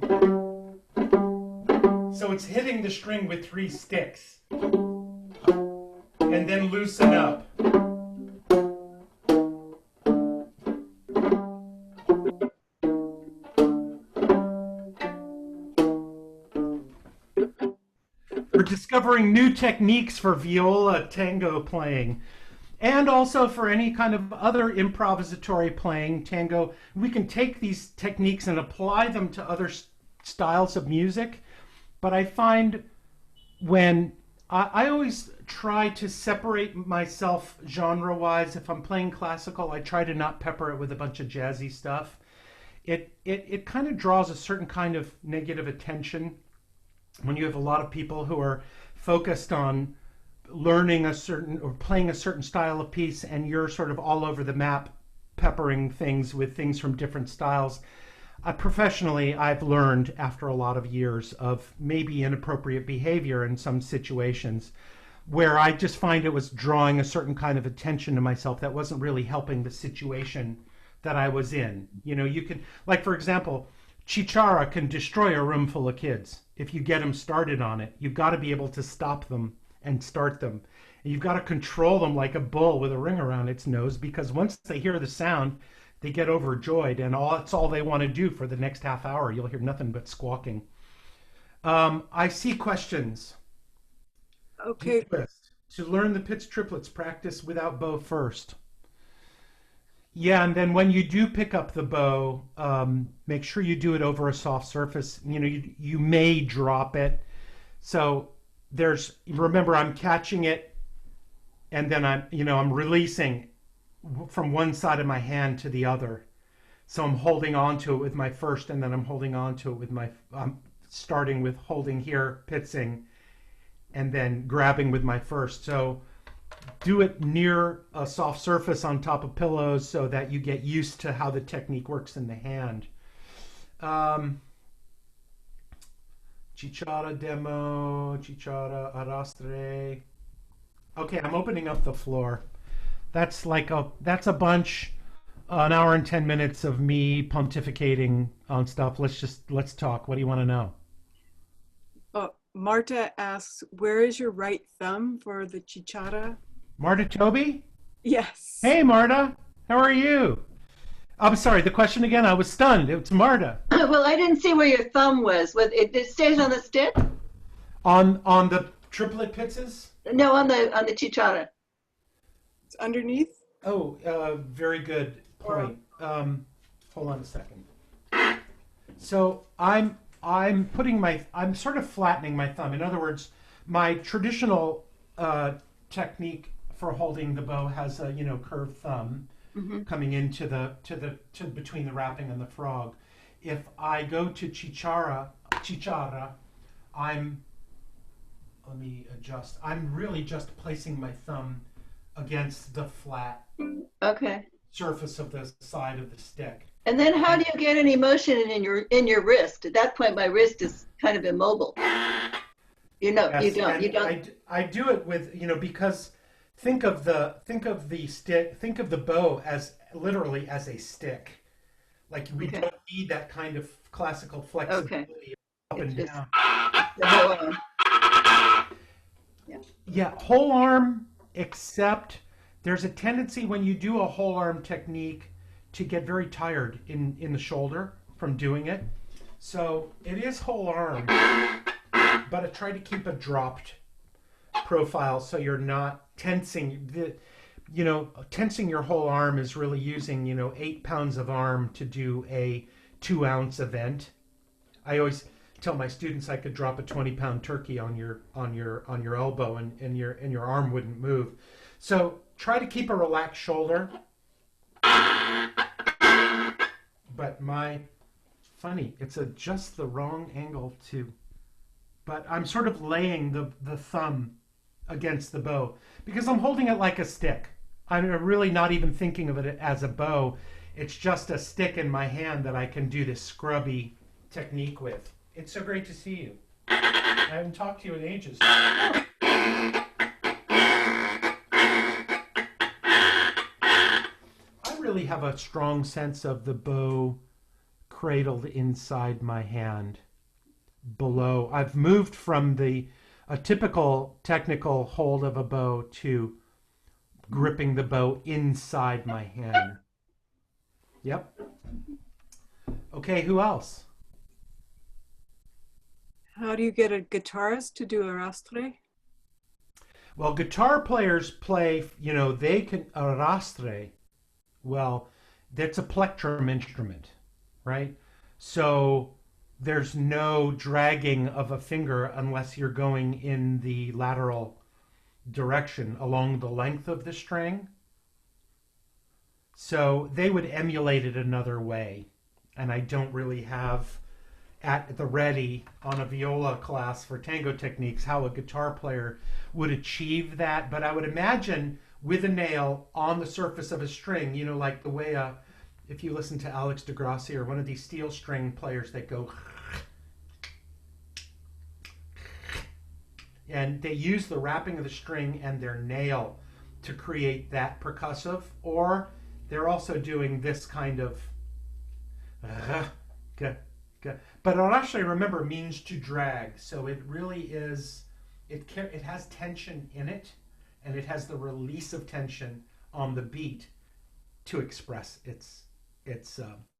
So it's hitting the string with 3 sticks. And then loosen up. We're discovering new techniques for viola tango playing. And also for any kind of other improvisatory playing, tango. We can take these techniques and apply them to other styles of music. But I find when I always try to separate myself genre-wise. If I'm playing classical, I try to not pepper it with a bunch of jazzy stuff. It kind of draws a certain kind of negative attention when you have a lot of people who are focused on learning a certain or playing a certain style of piece, and you're sort of all over the map peppering things with things from different styles. Professionally, I've learned after a lot of years of maybe inappropriate behavior in some situations where I just find it was drawing a certain kind of attention to myself that wasn't really helping the situation that I was in. You know, you can, like for example, chichara can destroy a room full of kids if you get them started on it. You've got to be able to stop them and start them. And you've got to control them like a bull with a ring around its nose, because once they hear the sound, they get overjoyed, and that's all they want to do for the next half hour. You'll hear nothing but squawking. I see questions. Okay. To learn the pitch triplets, practice without bow first. Yeah, and then when you do pick up the bow, make sure you do it over a soft surface. You know, you may drop it. So remember, I'm catching it, and then I'm releasing from one side of my hand to the other. So I'm holding on to it with my first, and then I'm holding on to it with I'm starting with holding here, pitzing, and then grabbing with my first. So do it near a soft surface on top of pillows so that you get used to how the technique works in the hand. Chichara demo, chichara arrastre. Okay, I'm opening up the floor. That's a bunch, an hour and 10 minutes of me pontificating on stuff. Let's talk. What do you want to know? Marta asks, where is your right thumb for the chichara? Marta Toby? Yes. Hey, Marta. How are you? I'm sorry, the question again? I was stunned. It's Marta. Well, I didn't see where your thumb was. It stays on the stick? On the triplet pizzas? No, on the chichara. It's underneath. Oh, very good point. Hold on a second. So I'm sort of flattening my thumb. In other words, my traditional technique for holding the bow has a curved thumb coming into to between the wrapping and the frog. If I go to chichara, let me adjust. I'm really just placing my thumb against the flat surface of the side of the stick. And then how do you get any motion in your wrist? At that point, my wrist is kind of immobile. Yes, you don't. I do it with, because think of the stick, think of the bow as literally as a stick. Like we Okay. don't need that kind of classical Okay. flexibility up It's and just down. the whole arm. Yeah, whole arm, except there's a tendency when you do a whole arm technique to get very tired in the shoulder from doing it. So it is whole arm, but I try to keep a dropped profile so you're not tensing tensing your whole arm is really using 8 pounds of arm to do a 2-ounce event. I always tell my students I could drop a 20-pound turkey on your elbow and your arm wouldn't move. So try to keep a relaxed shoulder. But funny, it's just the wrong angle to. But I'm sort of laying the thumb against the bow because I'm holding it like a stick. I'm really not even thinking of it as a bow. It's just a stick in my hand that I can do this scrubby technique with. It's so great to see you. I haven't talked to you in ages. I really have a strong sense of the bow cradled inside my hand below. I've moved from a typical technical hold of a bow to gripping the bow inside my hand. Yep. Okay, who else? How do you get a guitarist to do arrastre? Well, guitar players play, they can arrastre. Well, that's a plectrum instrument, right? So there's no dragging of a finger unless you're going in the lateral direction along the length of the string. So they would emulate it another way. And I don't really have at the ready on a viola class for tango techniques how a guitar player would achieve that. But I would imagine with a nail on the surface of a string, like the way if you listen to Alex DeGrassi or one of these steel string players that go, and they use the wrapping of the string and their nail to create that percussive, or they're also doing this kind of but arrastre, remember, means to drag, so it really is, it has tension in it, and it has the release of tension on the beat to express its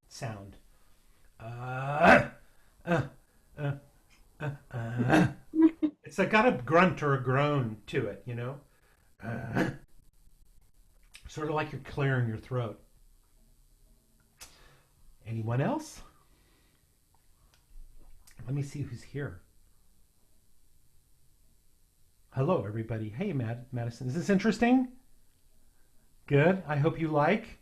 sound. It's got a grunt or a groan to it, sort of like you're clearing your throat. Anyone else? Let me see who's here. Hello, everybody. Hey, Madison. Is this interesting? Good. I hope you like.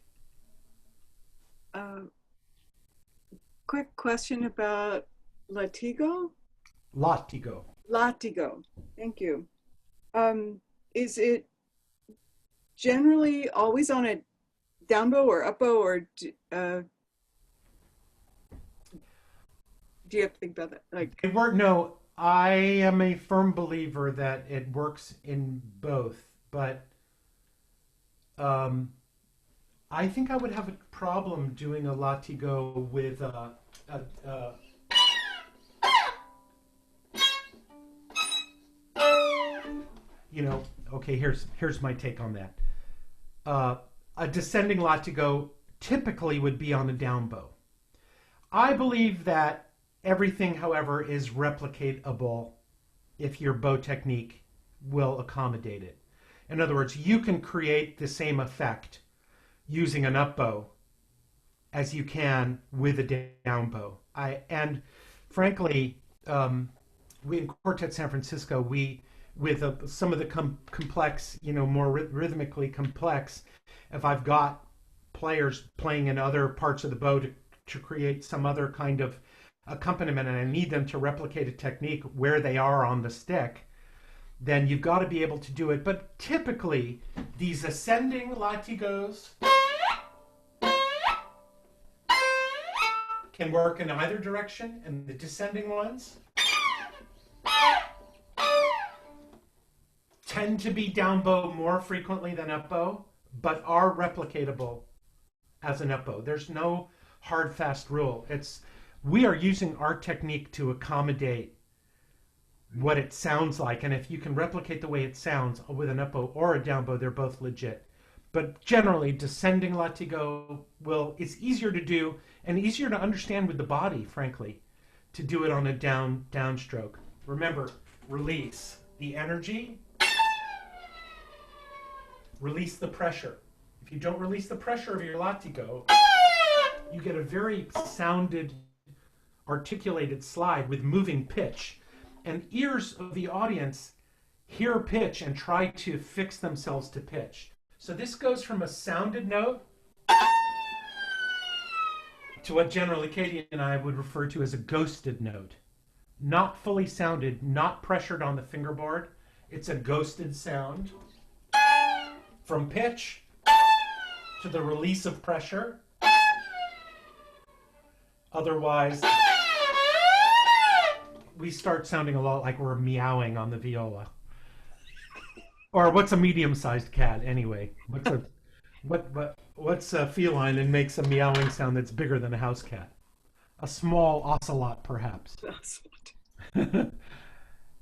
Quick question about latigo. Latigo. Latigo. Thank you. Is it generally always on a down bow or up bow, or do you have to think about that? Like, No, I am a firm believer that it works in both, but I think I would have a problem doing a latigo with okay, here's my take on that. A descending latigo typically would be on a down bow. I believe that everything, however, is replicatable if your bow technique will accommodate it. In other words, you can create the same effect using an up bow as you can with a down bow. And frankly, we in Quartet San Francisco, with some of the complex, more rhythmically complex, if I've got players playing in other parts of the bow to create some other kind of accompaniment, and I need them to replicate a technique where they are on the stick, then you've got to be able to do it. But typically, these ascending latigos can work in either direction, and the descending ones tend to be down bow more frequently than up bow, but are replicatable as an up bow. There's no hard, fast rule. We are using our technique to accommodate what it sounds like, and if you can replicate the way it sounds with an up bow or a down bow, they're both legit. But generally, descending latigo is easier to do and easier to understand with the body, frankly, to do it on a downstroke. Remember, release the energy, release the pressure. If you don't release the pressure of your latigo, you get a very sounded, articulated slide with moving pitch. And ears of the audience hear pitch and try to fix themselves to pitch. So this goes from a sounded note to what generally Katie and I would refer to as a ghosted note. Not fully sounded, not pressured on the fingerboard. It's a ghosted sound. From pitch to the release of pressure. Otherwise, we start sounding a lot like we're meowing on the viola. Or what's a medium-sized cat anyway? What's a feline and makes a meowing sound that's bigger than a house cat? A small ocelot, perhaps.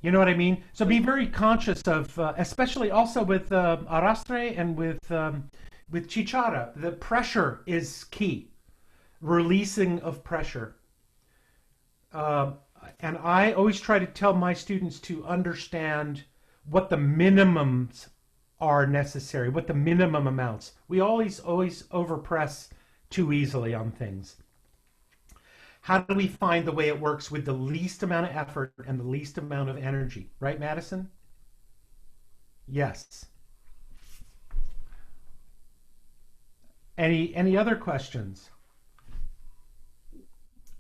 You know what I mean? So be very conscious of, especially also with arrastre and with chichara. The pressure is key. Releasing of pressure. And I always try to tell my students to understand what the minimums are necessary, what the minimum amounts. We always overpress too easily on things. How do we find the way it works with the least amount of effort and the least amount of energy? Right, Madison? Yes. Any other questions?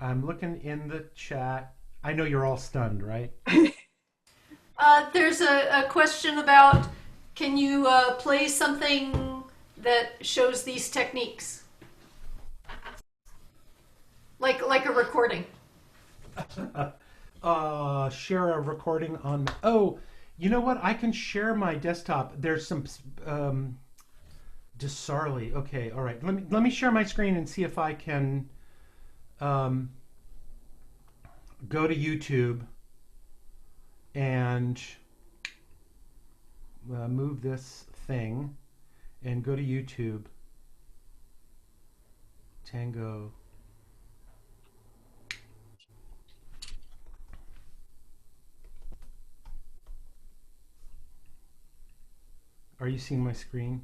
I'm looking in the chat. I know you're all stunned, right? There's a question about, can you play something that shows these techniques? Like a recording. Share a recording on... Oh, you know what? I can share my desktop. There's some... Desarli. Okay, all right. Let me share my screen and see if I can go to YouTube and move this thing and go to YouTube. Tango. Are you seeing my screen?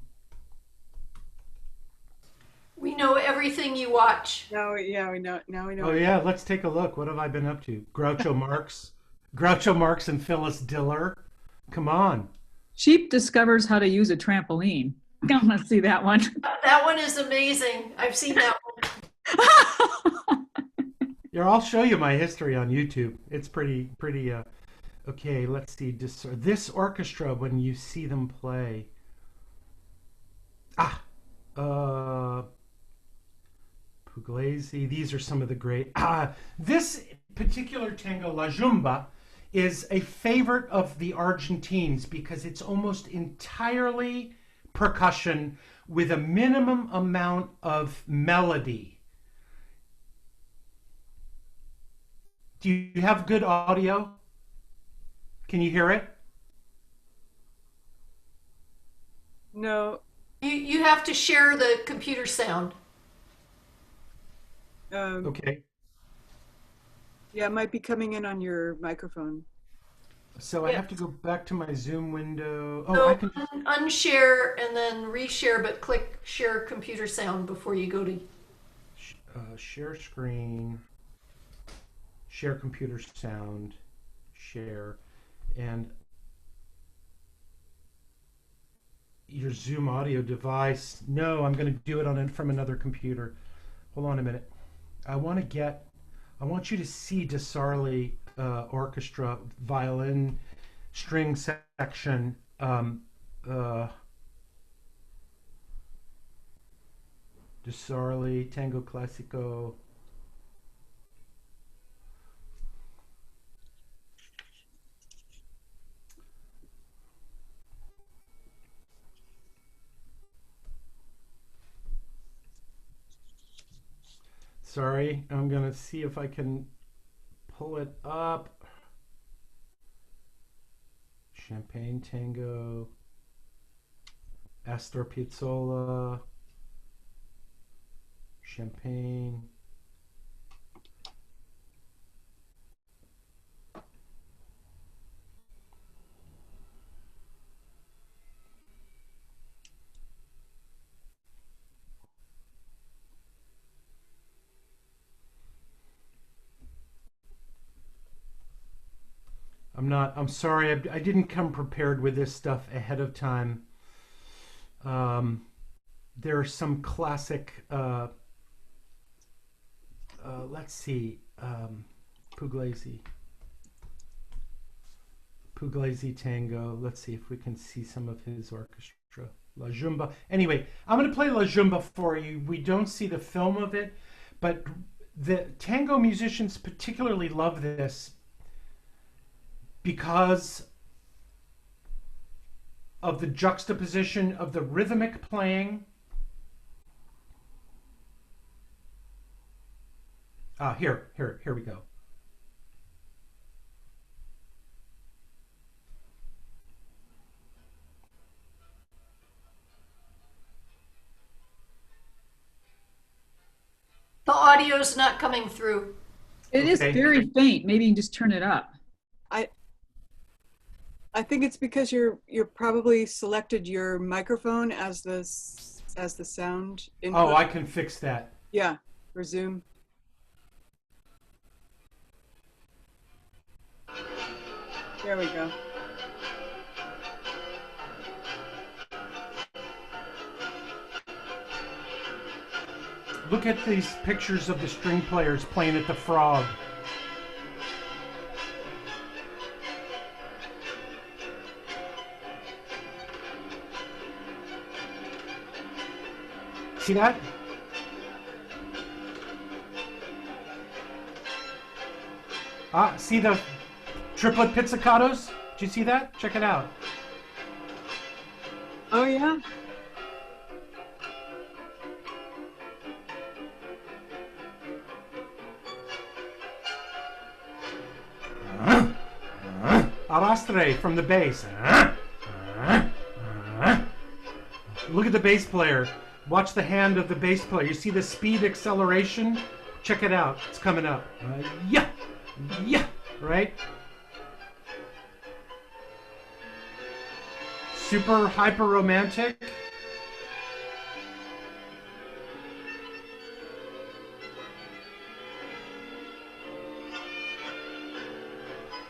We know everything you watch. Now we know. Oh yeah, let's take a look. What have I been up to? Groucho Marx and Phyllis Diller. Come on. Sheep discovers how to use a trampoline. Come, let's see that one. That one is amazing. I've seen that one. Yeah, I'll show you my history on YouTube. It's pretty. Okay, let's see. This orchestra, when you see them play. Pugliese. These are some of the great. This particular tango, La Jumba, is a favorite of the Argentines because it's almost entirely percussion with a minimum amount of melody. Do you have good audio? Can you hear it? No. You have to share the computer sound. Okay. Yeah, it might be coming in on your microphone. So I have to go back to my Zoom window. Oh, No, I can unshare and then reshare, but click share computer sound before you go to... share screen, share computer sound, share, and your Zoom audio device. No, I'm going to do it from another computer. Hold on a minute. I want you to see Desarli orchestra violin string section. Desarli Tango Classico. Sorry, I'm going to see if I can pull it up. Champagne Tango, Astor Piazzolla, Champagne. I'm sorry, I didn't come prepared with this stuff ahead of time. There are some classic, let's see, Pugliese Tango. Let's see if we can see some of his orchestra. La Jumba. Anyway, I'm going to play La Jumba for you. We don't see the film of it, but the tango musicians particularly love this because of the juxtaposition of the rhythmic playing. Here we go. The audio's not coming through. It is very faint. Maybe you can just turn it up. I think it's because you're probably selected your microphone as the sound input. Oh, I can fix that. Yeah, for Zoom. There we go. Look at these pictures of the string players playing at the Frog. See that? See the triplet pizzicatos? Did you see that? Check it out. Oh, yeah. Arrastre from the bass. Look at the bass player. Watch the hand of the bass player. You see the speed acceleration? Check it out. It's coming up. Yeah, right? Super hyper romantic.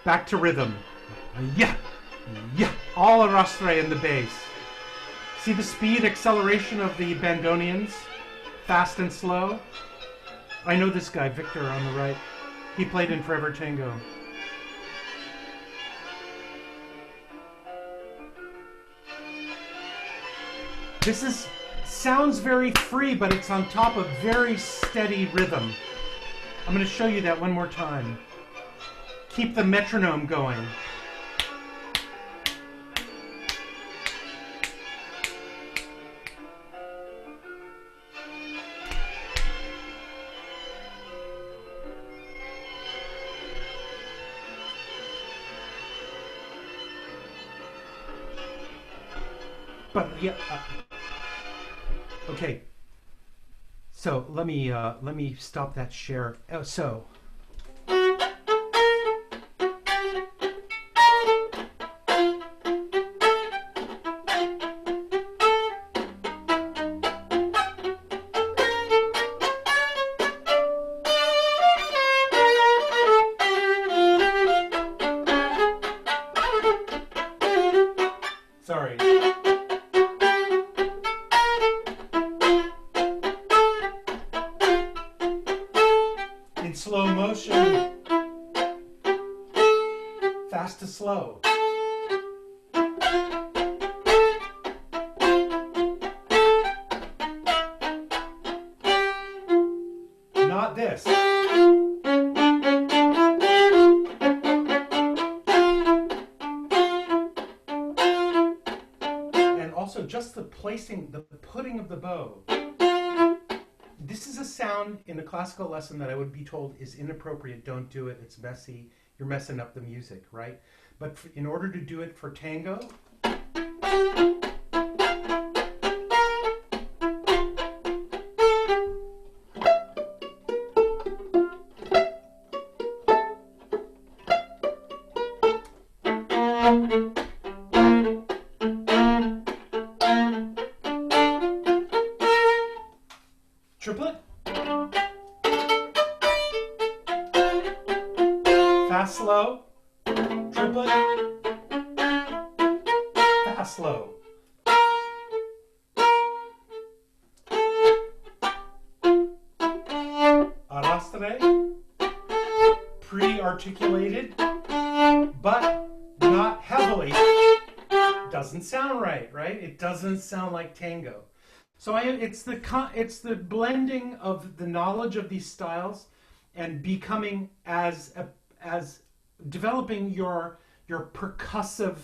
Back to rhythm. Yeah. All arrastre in the bass. See the speed acceleration of the bandoneons? Fast and slow. I know this guy, Victor, on the right. He played in Forever Tango. This sounds very free, but it's on top of very steady rhythm. I'm going to show you that one more time. Keep the metronome going. But yeah, okay. So let me stop that share. Oh, so. Sorry. In slow motion, fast to slow. Not this. And also just the placing, the putting of the bow. this is a sound in a classical lesson that I would be told is inappropriate. Don't do it. It's messy. You're messing up the music, right? But in order to do it for tango, triplet, fast slow, triplet, fast slow. Arrastre, pre-articulated, but not heavily. Doesn't sound right? It doesn't sound like tango. So it's the blending of the knowledge of these styles and becoming as developing your percussive,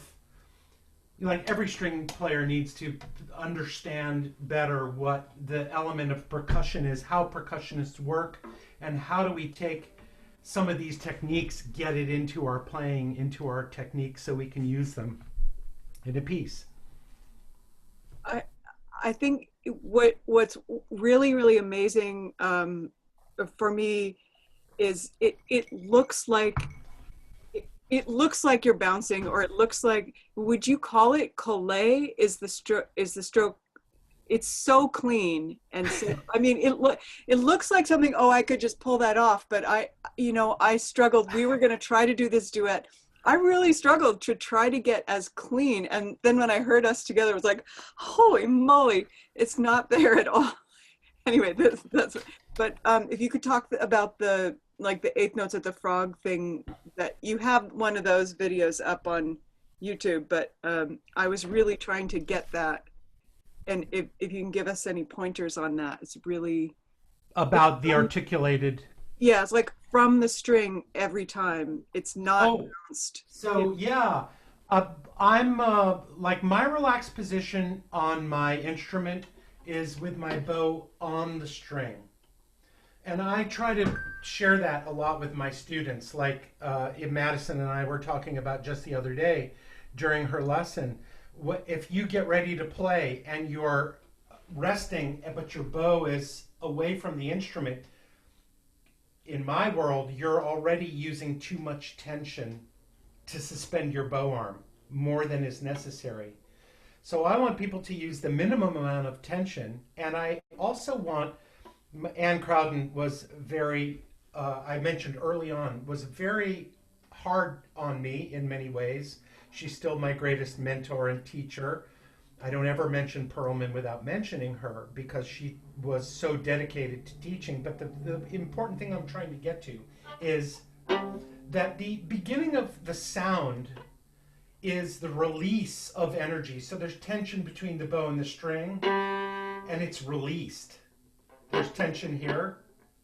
like every string player needs to understand better what the element of percussion is, how percussionists work, and how do we take some of these techniques, get it into our playing, into our techniques so we can use them in a piece. I think what's really, really amazing for me is it looks like you're bouncing, or it looks like, would you call it collé? Is the stroke? It's so clean, and so, I mean, it looks like something. Oh, I could just pull that off, but I struggled. We were going to try to do this duet. I really struggled to try to get as clean, and then when I heard us together, it was like, holy moly, it's not there at all. Anyway, that's. But if you could talk about the eighth notes at the frog thing, that you have one of those videos up on YouTube, but I was really trying to get that, and if you can give us any pointers on that, it's really about the articulated. Yeah, it's like from the string every time. It's not bounced. So yeah, I'm like, my relaxed position on my instrument is with my bow on the string. And I try to share that a lot with my students. Like Madison and I were talking about just the other day during her lesson. What if you get ready to play and you're resting, but your bow is away from the instrument? In my world, you're already using too much tension to suspend your bow arm, more than is necessary. So I want people to use the minimum amount of tension. And I also want, Ann Crowden was very, I mentioned early on, was very hard on me in many ways. She's still my greatest mentor and teacher. I don't ever mention Perlman without mentioning her, because she was so dedicated to teaching. But the important thing I'm trying to get to is that the beginning of the sound is the release of energy. So there's tension between the bow and the string, and it's released. There's tension here,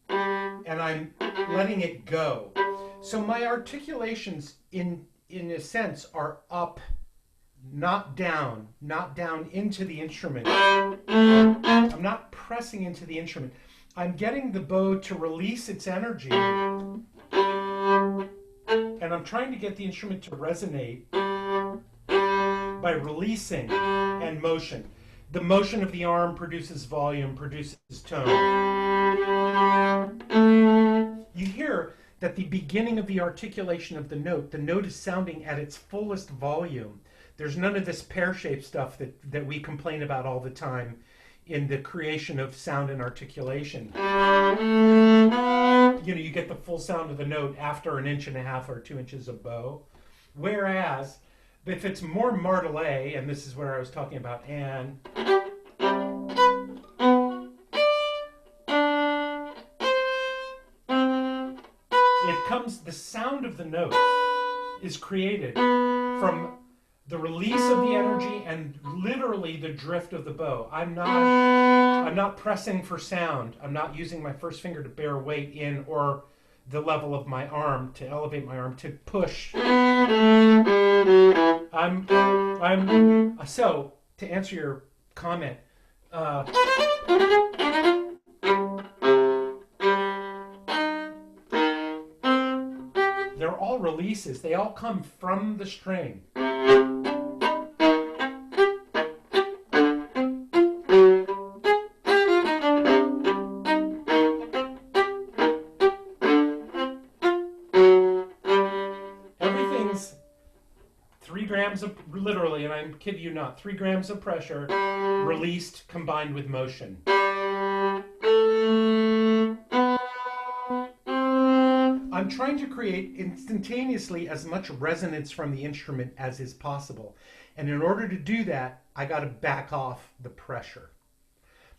and I'm letting it go. So my articulations, in a sense, are up, not down into the instrument. I'm not pressing into the instrument. I'm getting the bow to release its energy, and I'm trying to get the instrument to resonate by releasing and motion. The motion of the arm produces volume, produces tone. You hear that the beginning of the articulation of the note is sounding at its fullest volume. There's none of this pear-shaped stuff that we complain about all the time in the creation of sound and articulation. You get the full sound of the note after 1.5 inches or 2 inches of bow. Whereas, if it's more martelé, and this is where I was talking about Anne, the sound of the note is created from the release of the energy and literally the drift of the bow. I'm not pressing for sound. I'm not using my first finger to bear weight in, or the level of my arm to elevate my arm to push. So to answer your comment, are all releases. They all come from the string. Everything's 3 grams of, literally, and I'm kidding you not, 3 grams of pressure released combined with motion. I'm trying to create instantaneously as much resonance from the instrument as is possible. And in order to do that, I got to back off the pressure.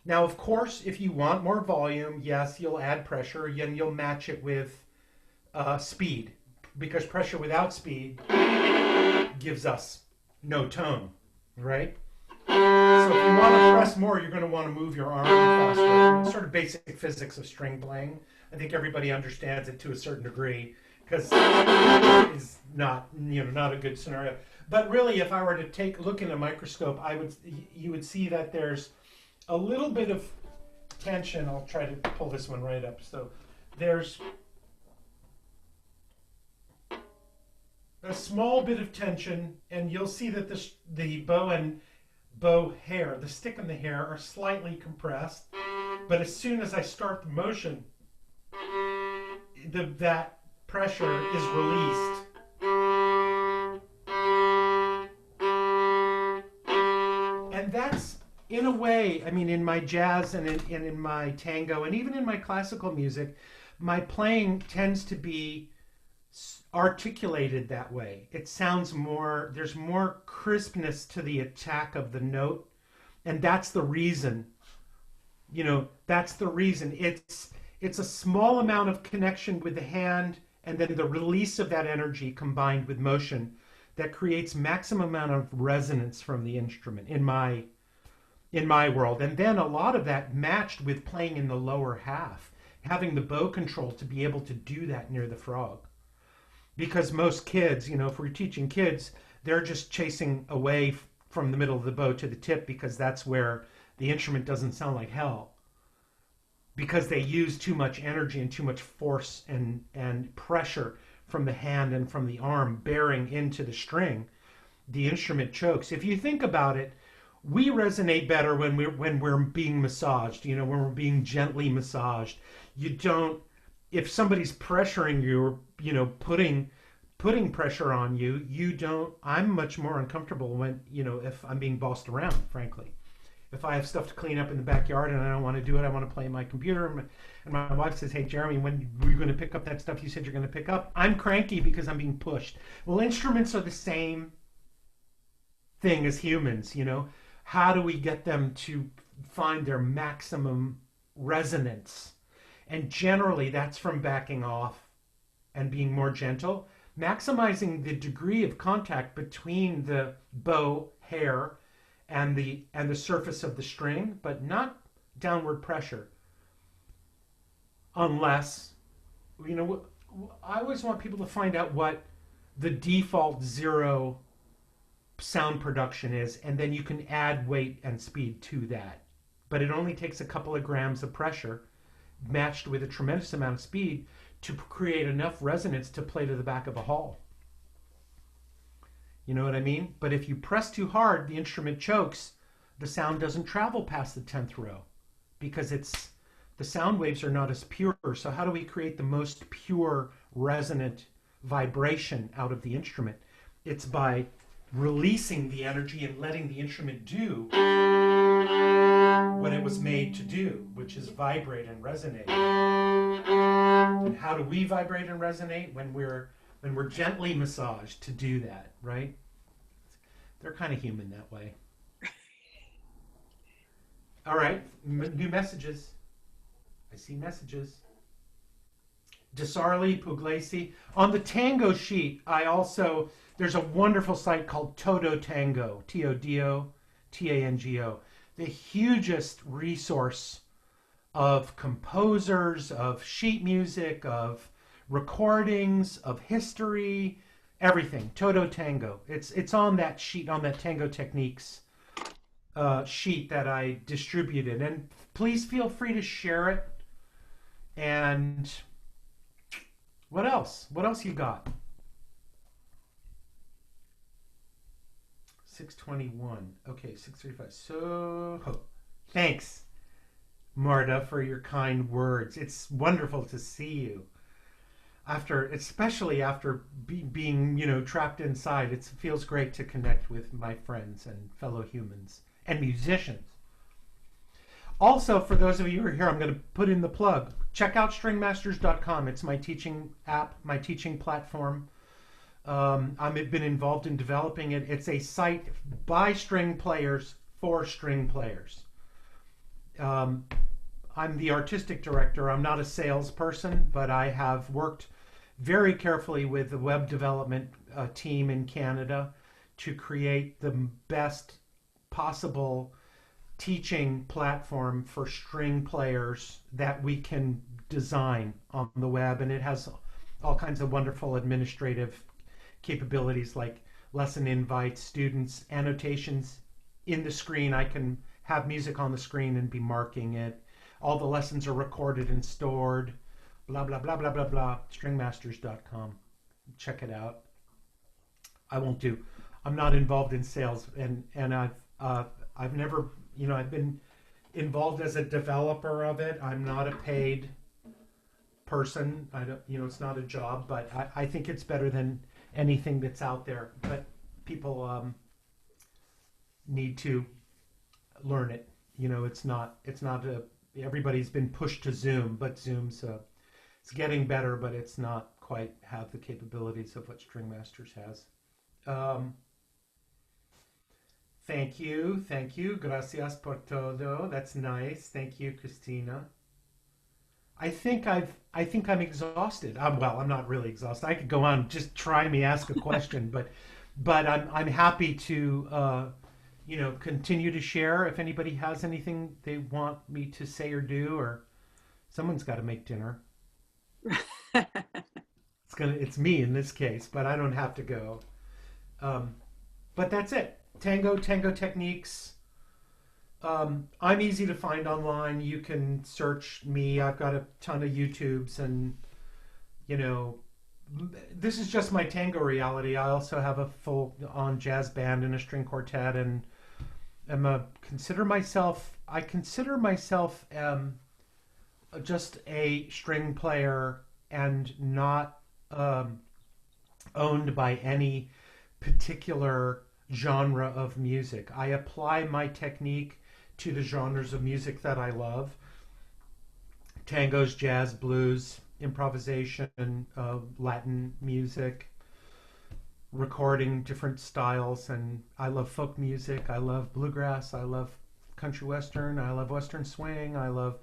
Now, of course, if you want more volume, yes, you'll add pressure, and you'll match it with speed, because pressure without speed gives us no tone, right? So if you want to press more, you're going to want to move your arm faster. It's sort of basic physics of string playing. I think everybody understands it to a certain degree, because it's not, not a good scenario. But really, if I were to look in a microscope, you would see that there's a little bit of tension. I'll try to pull this one right up. So there's a small bit of tension, and you'll see that the bow and bow hair, the stick and the hair, are slightly compressed. But as soon as I start the motion, that pressure is released. And that's, in a way, I mean, in my jazz and in my tango and even in my classical music, my playing tends to be articulated that way. It sounds more, there's more crispness to the attack of the note. And that's the reason, that's the reason. It's a small amount of connection with the hand, and then the release of that energy combined with motion that creates maximum amount of resonance from the instrument in my world. And then a lot of that matched with playing in the lower half, having the bow control to be able to do that near the frog. Because most kids, if we're teaching kids, they're just chasing away from the middle of the bow to the tip, because that's where the instrument doesn't sound like hell. Because they use too much energy and too much force and pressure from the hand and from the arm bearing into the string, the instrument chokes. If you think about it, we resonate better when we're being massaged, when we're being gently massaged. You don't, if somebody's pressuring you or, putting pressure on you, I'm much more uncomfortable when, if I'm being bossed around, frankly. If I have stuff to clean up in the backyard and I don't want to do it, I want to play on my computer. And my wife says, hey, Jeremy, when were you going to pick up that stuff you said you're going to pick up? I'm cranky because I'm being pushed. Well, instruments are the same thing as humans, How do we get them to find their maximum resonance? And generally, that's from backing off and being more gentle, maximizing the degree of contact between the bow hair and the surface of the string, but not downward pressure. Unless, I always want people to find out what the default 0 sound production is, and then you can add weight and speed to that. But it only takes a couple of grams of pressure matched with a tremendous amount of speed to create enough resonance to play to the back of a hall. You know what I mean? But if you press too hard, the instrument chokes. The sound doesn't travel past the 10th row because the sound waves are not as pure. So how do we create the most pure resonant vibration out of the instrument? It's by releasing the energy and letting the instrument do what it was made to do, which is vibrate and resonate. And how do we vibrate and resonate? When we're gently massaged to do that, right? They're kind of human that way. All right, new messages. I see messages. Desarli, Puglisi. On the tango sheet, there's a wonderful site called Todo Tango, TODO-TANGO. The hugest resource of composers, of sheet music, of recordings, of history, everything. Todo Tango. It's on that sheet, on that Tango Techniques sheet that I distributed. And please feel free to share it. And what else? What else you got? 6:21. Okay, 6:35. So, thanks, Marta, for your kind words. It's wonderful to see you. Especially after being, trapped inside, it feels great to connect with my friends and fellow humans and musicians. Also, for those of you who are here, I'm going to put in the plug. Check out stringmasters.com. It's my teaching app, my teaching platform. I've been involved in developing it. It's a site by string players for string players. I'm the artistic director. I'm not a salesperson, but I have worked very carefully with the web development team in Canada to create the best possible teaching platform for string players that we can design on the web. And it has all kinds of wonderful administrative capabilities like lesson invites, students, annotations in the screen. I can have music on the screen and be marking it. All the lessons are recorded and stored. Blah, blah, blah, blah, blah, blah. Stringmasters.com. Check it out. I'm not involved in sales, and I've never, I've been involved as a developer of it. I'm not a paid person. I don't, it's not a job, but I think it's better than anything that's out there. But people need to learn it. It's not everybody's been pushed to Zoom, but Zoom's it's getting better, but it's not quite have the capabilities of what String Masters has. Thank you. Gracias por todo. That's nice. Thank you, Christina. I think I'm exhausted. Well, I'm not really exhausted. I could go on. Just try me, ask a question, but I'm happy to continue to share if anybody has anything they want me to say or do, or someone's got to make dinner. It's me in this case, but I don't have to go. But that's it. Tango techniques. I'm easy to find online. You can search me. I've got a ton of YouTubes, and this is just my tango reality. I also have a full-on jazz band and a string quartet, and I consider myself just a string player and not owned by any particular genre of music. I apply my technique to the genres of music that I love. Tangos, jazz, blues, improvisation, Latin music, recording different styles, and I love folk music, I love bluegrass, I love country western, I love western swing, I love,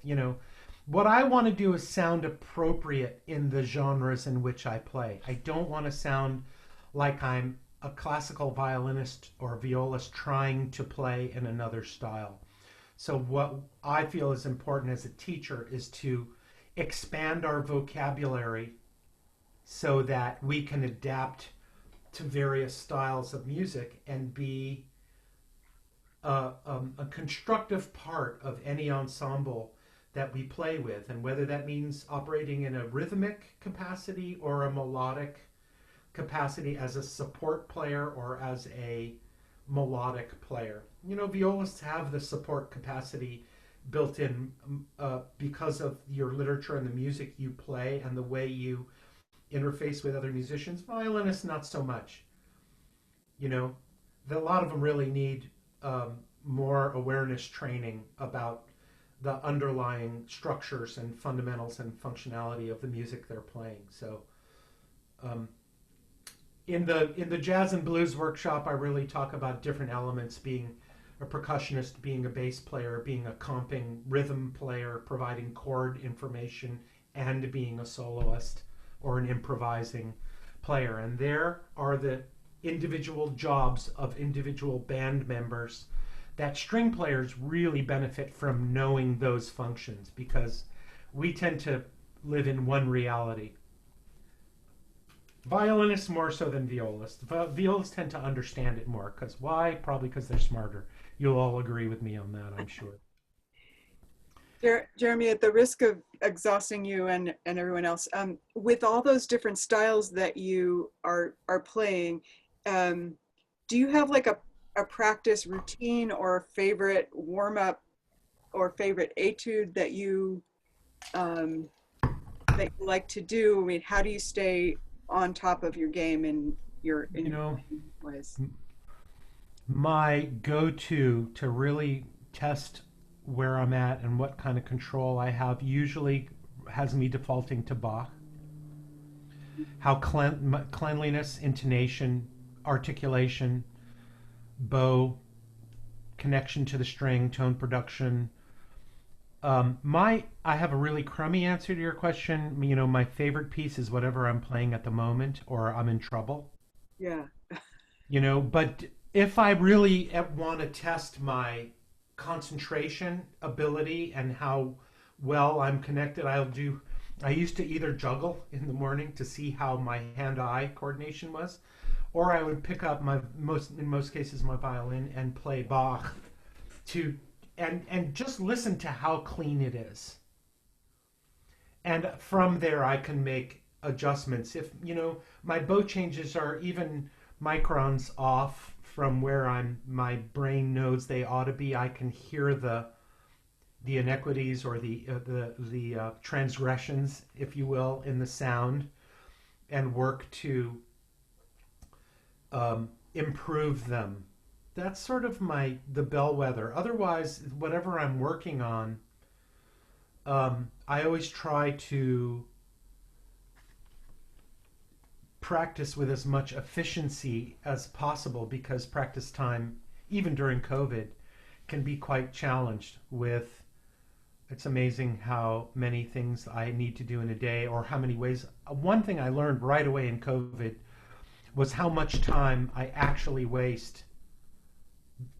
what I want to do is sound appropriate in the genres in which I play. I don't want to sound like I'm a classical violinist or violist trying to play in another style. So what I feel is important as a teacher is to expand our vocabulary so that we can adapt to various styles of music and be a constructive part of any ensemble that we play with, and whether that means operating in a rhythmic capacity or a melodic capacity as a support player or as a melodic player. Violists have the support capacity built in because of your literature and the music you play and the way you interface with other musicians. Violinists, not so much. A lot of them really need more awareness training about the underlying structures and fundamentals and functionality of the music they're playing. So in the jazz and blues workshop, I really talk about different elements: being a percussionist, being a bass player, being a comping rhythm player, providing chord information, and being a soloist or an improvising player. And there are the individual jobs of individual band members that string players really benefit from knowing those functions, because we tend to live in one reality. Violinists more so than violists. Violists tend to understand it more. Because why? Probably because they're smarter. You'll all agree with me on that, I'm sure. Jeremy, at the risk of exhausting you and everyone else, with all those different styles that you are playing, do you have like a practice routine or a favorite warm up or favorite etude that you like to do? I mean, how do you stay on top of your game in your You know, ways? my go-to to really test where I'm at and what kind of control I have usually has me defaulting to Bach. How cleanliness, intonation, articulation, bow, connection to the string, tone production. I have a really crummy answer to your question. You know, my favorite piece is whatever I'm playing at the moment, or I'm in trouble. Yeah. You know, but if I really want to test my concentration ability and how well I'm connected, I used to either juggle in the morning to see how my hand-eye coordination was, or I would pick up in most cases, my violin and play Bach to, and just listen to how clean it is. And from there, I can make adjustments. If, you know, my bow changes are even microns off from where my brain knows they ought to be, I can hear the inequities or the transgressions, if you will, in the sound, and work to improve them. That's sort of the bellwether. Otherwise, whatever I'm working on, I always try to practice with as much efficiency as possible, because practice time, even during COVID, can be quite challenged with, it's amazing how many things I need to do in a day, or how many ways. One thing I learned right away in COVID was how much time I actually waste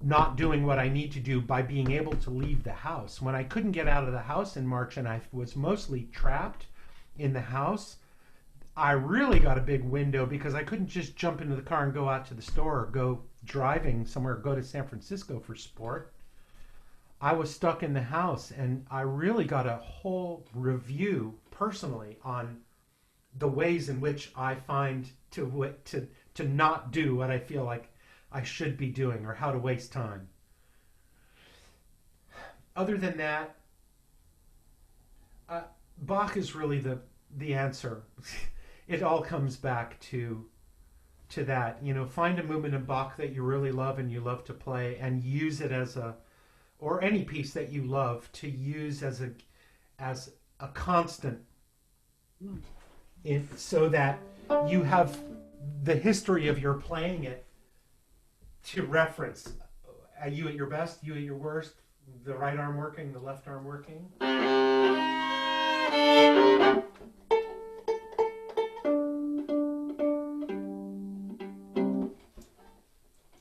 not doing what I need to do by being able to leave the house. When I couldn't get out of the house in March and I was mostly trapped in the house, I really got a big window, because I couldn't just jump into the car and go out to the store or go driving somewhere, go to San Francisco for sport. I was stuck in the house, and I really got a whole review personally on the ways in which I find to not do what I feel like I should be doing, or how to waste time. Other than that, Bach is really the answer. It all comes back to that. You know, find a movement in Bach that you really love and you love to play, and use it or any piece that you love, to use as a constant, so that you have the history of your playing it to reference. You at your best, you at your worst, the right arm working, the left arm working.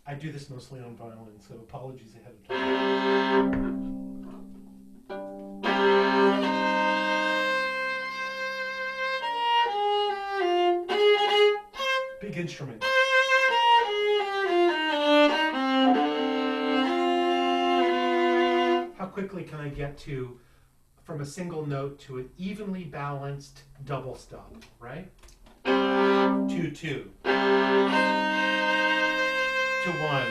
I do this mostly on violin, so apologies ahead of time. Big instrument. How quickly can I get from a single note to an evenly balanced double stop, right? 2-2. To 1.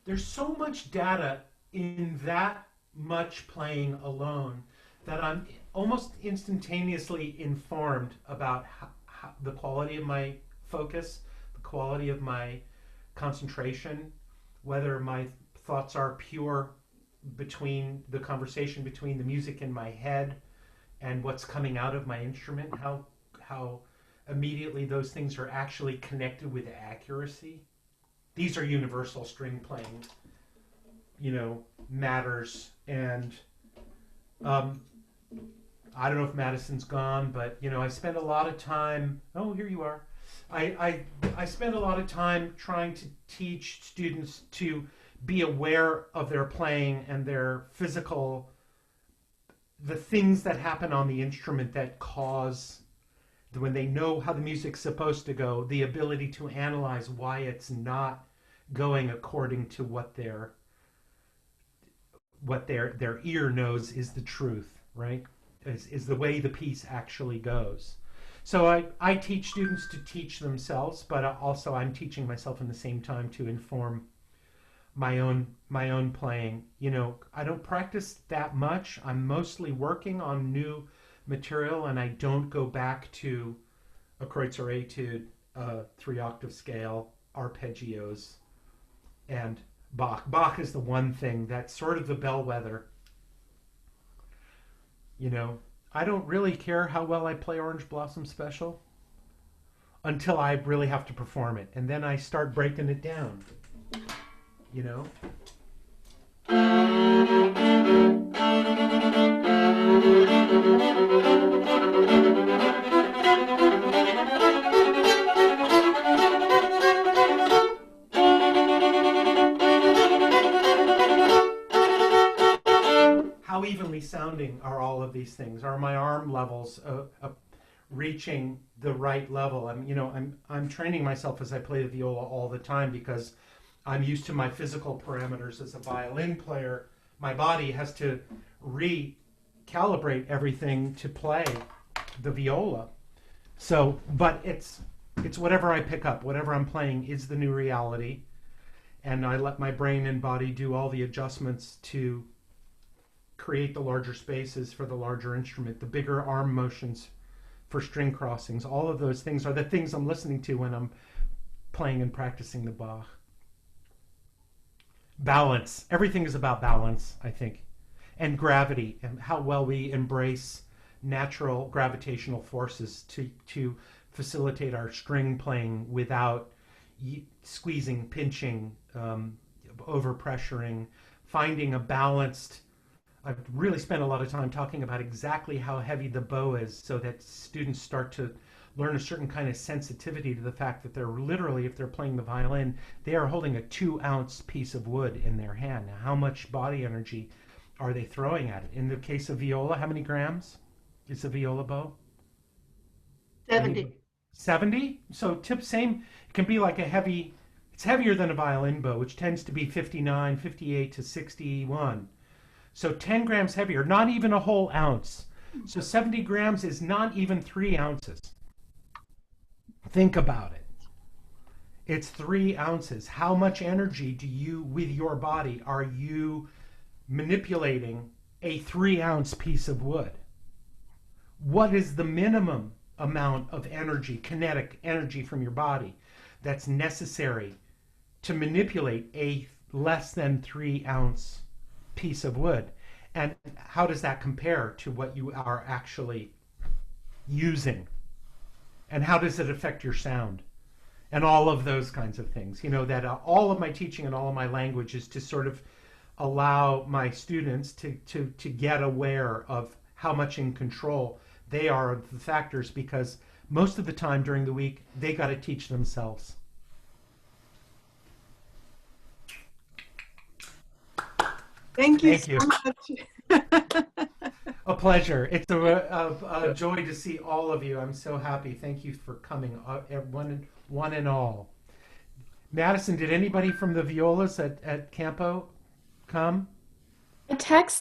There's so much data in that much playing alone that I'm almost instantaneously informed about the quality of my focus, the quality of my concentration, whether my thoughts are pure between the conversation between the music in my head and what's coming out of my instrument, how immediately those things are actually connected with accuracy. These are universal string playing, you know, matters. And I don't know if Madison's gone, but, you know, I spend a lot of time, oh, here you are. I spend a lot of time trying to teach students to be aware of their playing and their physical, the things that happen on the instrument that cause, when they know how the music's supposed to go, the ability to analyze why it's not going according to what their ear knows is the truth, right? Is the way the piece actually goes. So I teach students to teach themselves, but also I'm teaching myself in the same time to inform my own playing. You know, I don't practice that much. I'm mostly working on new material, and I don't go back to a Kreutzer etude, 3-octave scale, arpeggios, and Bach. Bach is the one thing that's sort of the bellwether. You know, I don't really care how well I play Orange Blossom Special until I really have to perform it, and then I start breaking it down. You know? How evenly sounding are all of these things? Are my arm levels reaching the right level? I'm training myself as I play the viola all the time because I'm used to my physical parameters as a violin player. My body has to recalibrate everything to play the viola. So, but it's whatever I pick up, whatever I'm playing is the new reality, and I let my brain and body do all the adjustments to create the larger spaces for the larger instrument, the bigger arm motions for string crossings. All of those things are the things I'm listening to when I'm playing and practicing the Bach. Balance. Everything is about balance, I think. And gravity, and how well we embrace natural gravitational forces to facilitate our string playing without squeezing, pinching, overpressuring, finding a balanced. I've really spent a lot of time talking about exactly how heavy the bow is so that students start to learn a certain kind of sensitivity to the fact that they're literally, if they're playing the violin, they are holding a 2-ounce piece of wood in their hand. Now, how much body energy are they throwing at it? In the case of viola, how many grams is a viola bow? 70. 70? So same, it can be like it's heavier than a violin bow, which tends to be 59, 58 to 61. So 10 grams heavier, not even a whole ounce. So 70 grams is not even 3 ounces. Think about it. It's 3 ounces. How much energy with your body, are you manipulating a 3-ounce piece of wood? What is the minimum amount of energy, kinetic energy from your body that's necessary to manipulate a less than 3-ounce piece of wood? And how does that compare to what you are actually using? And how does it affect your sound? And all of those kinds of things. You know, that all of my teaching and all of my language is to sort of allow my students to get aware of how much in control they are of the factors, because most of the time during the week, they got to teach themselves. Thank you Thank so you. much. A pleasure. It's a joy to see all of you. I'm so happy. Thank you for coming, one and all. Madison, did anybody from the violas at Campo come? I text